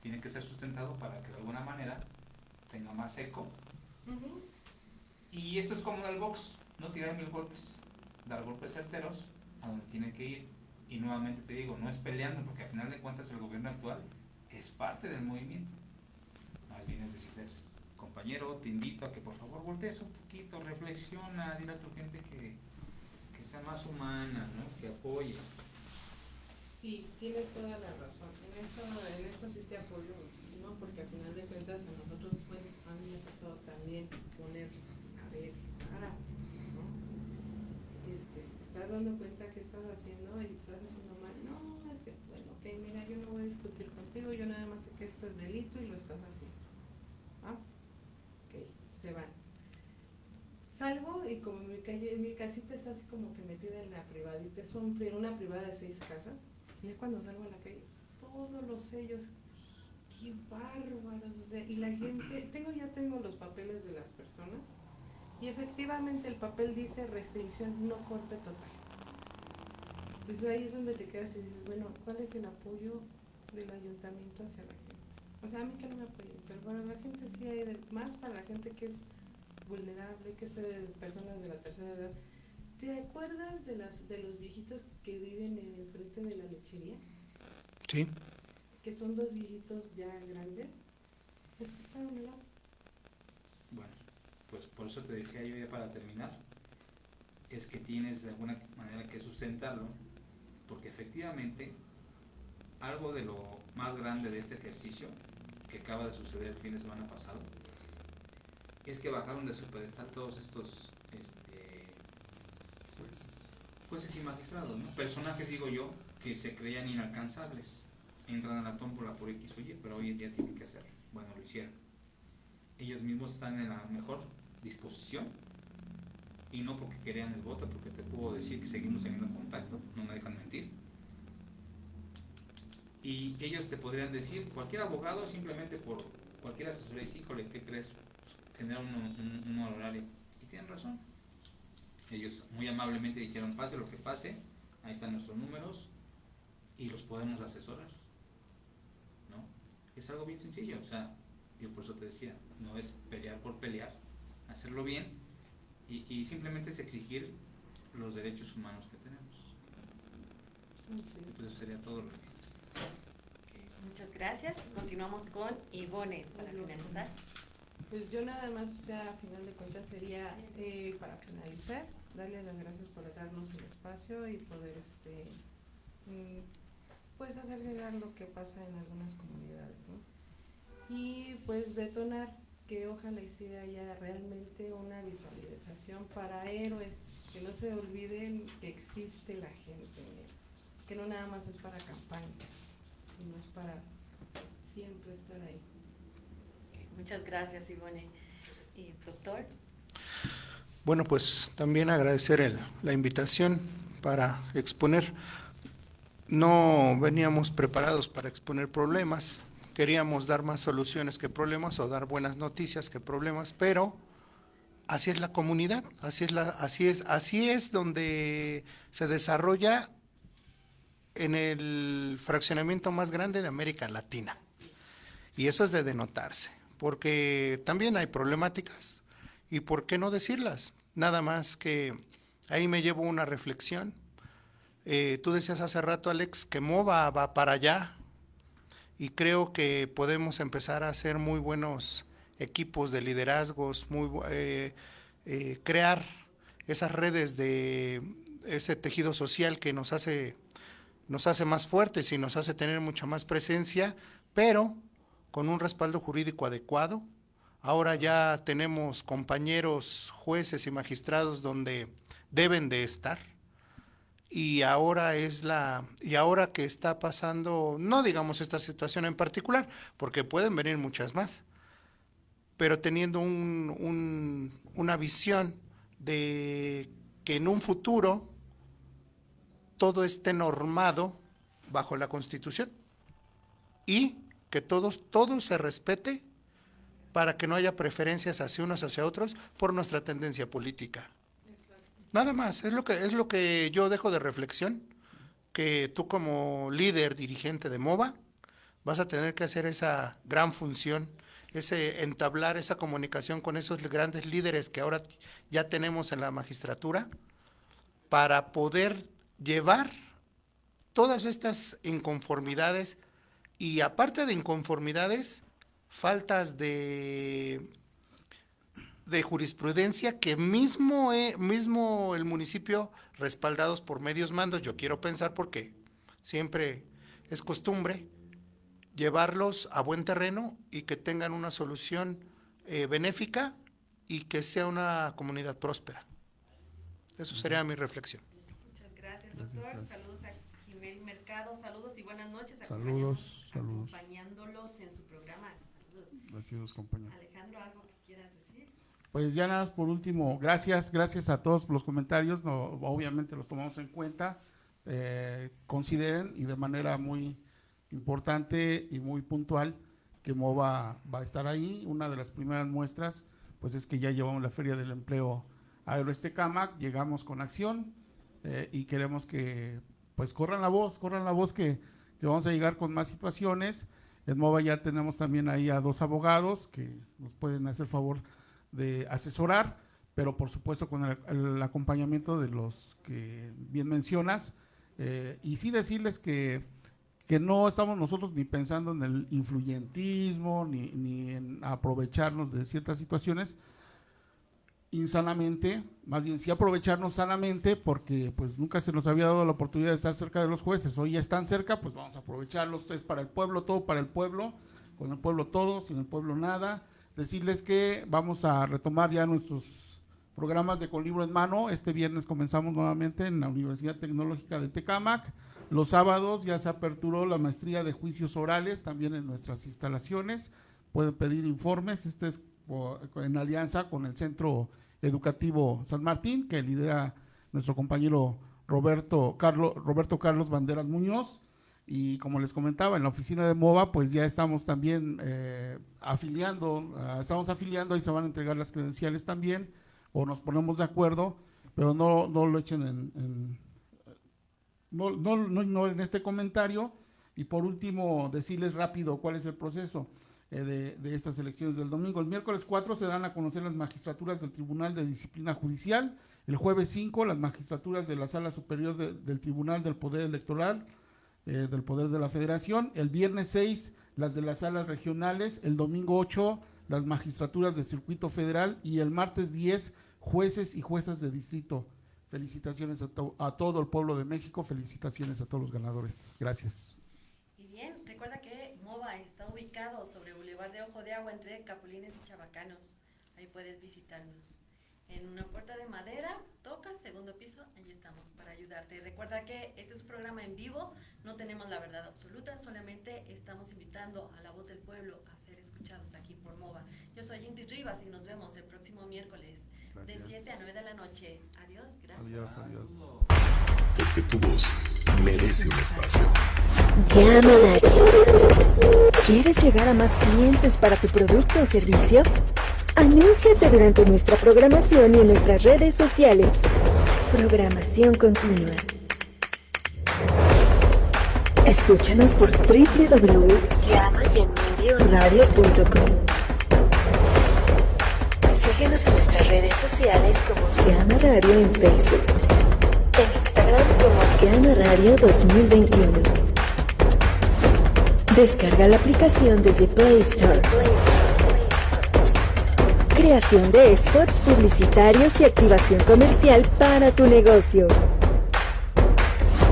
[SPEAKER 7] Tiene que ser sustentado para que de alguna manera tenga más eco. Y esto es como en el box, no tirar 1000 golpes, dar golpes certeros a donde tiene que ir. Y nuevamente te digo, no es peleando, porque al final de cuentas el gobierno actual es parte del movimiento. Más bien es decirles: compañero, te invito a que por favor voltees un poquito, reflexiona, dile a tu gente que sea más humana, ¿no? Que apoye.
[SPEAKER 6] Sí, tienes toda la razón. En esto sí te apoyo muchísimo, porque al final de cuentas a nosotros, bueno, a mí me ha tocado también poner, a ver, para, ¿no? Te estás dando cuenta que estás haciendo y estás haciendo mal. No, es que, bueno, ok, mira, yo no voy a discutir contigo, yo nada más sé que esto es delito y lo estás haciendo. ¿Ah? Ok, se van. Salgo y como mi casita está así como que metida en la privadita, es una privada de 6 casas, y ya cuando salgo a la calle, todos los sellos, qué bárbaros, o sea, y la gente, ya tengo los papeles de las personas, y efectivamente el papel dice restricción, no corte total. Entonces ahí es donde te quedas y dices, bueno, ¿cuál es el apoyo del ayuntamiento hacia la gente? O sea, a mí que no me apoyen, pero para la gente sí hay, más para la gente que es vulnerable, que es personas de la tercera edad. ¿Te acuerdas de los viejitos que viven en el frente de la lechería?
[SPEAKER 5] Sí.
[SPEAKER 6] Que son 2 viejitos ya grandes. Les cortaron el agua.
[SPEAKER 7] Bueno, pues por eso te decía yo ya para terminar, es que tienes de alguna manera que sustentarlo, porque efectivamente algo de lo más grande de este ejercicio que acaba de suceder el fin de semana pasado es que bajaron de su pedestal todos estos jueces y magistrados, ¿no? Personajes, digo yo, que se creían inalcanzables, entran a la tómbola por X o Y, pero hoy en día tienen que hacerlo. Bueno, lo hicieron. Ellos mismos están en la mejor disposición, y no porque querían el voto, porque te puedo decir que seguimos teniendo contacto, no me dejan mentir. Y ellos te podrían decir, cualquier abogado, simplemente por cualquier asesoría, dice, híjole, ¿qué crees? Pues, genera un honorario. Y tienen razón. Ellos muy amablemente dijeron, pase lo que pase, ahí están nuestros números y los podemos asesorar, ¿no? Es algo bien sencillo, o sea, yo por eso te decía, no es pelear por pelear, hacerlo bien y simplemente es exigir los derechos humanos que tenemos. Entonces sería todo lo que...
[SPEAKER 8] Muchas gracias. Continuamos con Ivone para finalizar.
[SPEAKER 6] Pues yo nada más, o sea, a final de cuentas sería, para finalizar, darle las gracias por darnos el espacio y poder, pues hacer llegar lo que pasa en algunas comunidades, ¿no? Y pues detonar que ojalá y sí haya realmente una visualización para héroes, que no se olviden que existe la gente, que no nada más es para campaña, sino es para siempre estar ahí.
[SPEAKER 8] Muchas gracias, Ivone. ¿Y doctor?
[SPEAKER 5] Bueno, pues también agradecer la invitación para exponer. No veníamos preparados para exponer problemas, queríamos dar más soluciones que problemas o dar buenas noticias que problemas, pero así es la comunidad, así es donde se desarrolla en el fraccionamiento más grande de América Latina. Y eso es de denotarse, porque también hay problemáticas, y por qué no decirlas. Nada más que ahí me llevo una reflexión. Tú decías hace rato, Alex, que MOVA va para allá, y creo que podemos empezar a hacer muy buenos equipos de liderazgos, crear esas redes de ese tejido social que nos hace más fuertes y nos hace tener mucha más presencia, pero con un respaldo jurídico adecuado. Ahora ya tenemos compañeros jueces y magistrados donde deben de estar, y ahora que está pasando, no digamos esta situación en particular, porque pueden venir muchas más, pero teniendo una visión de que en un futuro todo esté normado bajo la Constitución y que todo se respete, para que no haya preferencias hacia unos hacia otros por nuestra tendencia política. Nada más, es lo que yo dejo de reflexión, que tú como líder, dirigente de MOVA, vas a tener que hacer esa gran función, entablar esa comunicación con esos grandes líderes que ahora ya tenemos en la magistratura, para poder llevar todas estas inconformidades, y aparte de inconformidades, faltas de jurisprudencia que mismo el municipio, respaldados por medios mandos, yo quiero pensar, porque siempre es costumbre llevarlos a buen terreno y que tengan una solución benéfica y que sea una comunidad próspera. Eso sería mi reflexión.
[SPEAKER 8] Muchas gracias, doctor. Saludos a Jimel Mercado, saludos y buenas noches.
[SPEAKER 4] Saludos.
[SPEAKER 8] Acompañándolos en su programa. Saludos.
[SPEAKER 4] Gracias, compañero.
[SPEAKER 8] Alejandro, ¿algo que quieras decir?
[SPEAKER 4] Pues ya nada, por último, gracias a todos por los comentarios, obviamente los tomamos en cuenta, consideren y de manera muy importante y muy puntual que MOVA va a estar ahí. Una de las primeras muestras pues es que ya llevamos la Feria del Empleo a Tecámac, llegamos con acción y queremos que pues corran la voz que vamos a llegar con más situaciones. En MOVA ya tenemos también ahí a 2 abogados que nos pueden hacer favor de asesorar, pero por supuesto con el acompañamiento de los que bien mencionas, y sí decirles que no estamos nosotros ni pensando en el influyentismo, ni en aprovecharnos de ciertas situaciones insanamente, más bien sí aprovecharnos sanamente, porque pues nunca se nos había dado la oportunidad de estar cerca de los jueces. Hoy ya están cerca, pues vamos a aprovecharlos. Es para el pueblo, todo para el pueblo, con el pueblo todo, sin el pueblo nada. Decirles que vamos a retomar ya nuestros programas de Con Libro en Mano. Este viernes comenzamos nuevamente en la Universidad Tecnológica de Tecámac. Los sábados ya se aperturó la maestría de juicios orales también en nuestras instalaciones. Pueden pedir informes. Este es en alianza con el Centro Educativo San Martín, que lidera nuestro compañero Roberto Carlos Banderas Muñoz. Y como les comentaba, en la oficina de MOVA, pues ya estamos también afiliando, y se van a entregar las credenciales también, o nos ponemos de acuerdo, pero no lo echen no ignoren este comentario. Y por último, decirles rápido cuál es el proceso de estas elecciones del domingo. El miércoles 4 se dan a conocer las magistraturas del Tribunal de Disciplina Judicial, el jueves 5 las magistraturas de la Sala Superior del Tribunal del Poder Electoral, del Poder de la Federación, el viernes 6 las de las salas regionales, el domingo 8 las magistraturas del Circuito Federal y el martes 10 jueces y juezas de distrito. Felicitaciones a todo el pueblo de México, felicitaciones a todos los ganadores. Gracias.
[SPEAKER 8] Y bien, recuerda que MOVA está ubicado sobre Boulevard de Ojo de Agua entre Capulines y Chabacanos. Ahí puedes visitarnos. En una puerta de madera, tocas, segundo piso, allí estamos para ayudarte. Recuerda que este es un programa en vivo, no tenemos la verdad absoluta, solamente estamos invitando a la voz del pueblo a ser escuchados aquí por MOVA. Yo soy Inti Rivas y nos vemos el próximo miércoles. Gracias. De 7 a 9 de la noche. Adiós, gracias.
[SPEAKER 4] Adiós.
[SPEAKER 1] Porque tu voz merece un espacio.
[SPEAKER 2] Llama Radio. ¿Quieres llegar a más clientes para tu producto o servicio? Anúnciate durante nuestra programación y en nuestras redes sociales. Programación continua. Escúchanos por www.llamayanmedioradio.com. Síguenos en nuestras redes sociales como Llama Radio en Facebook. En Instagram como Llama Radio 2021. Descarga la aplicación desde Play Store. Creación de spots publicitarios y activación comercial para tu negocio.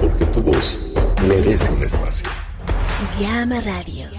[SPEAKER 1] Porque tu voz merece un espacio.
[SPEAKER 2] Llama Radio.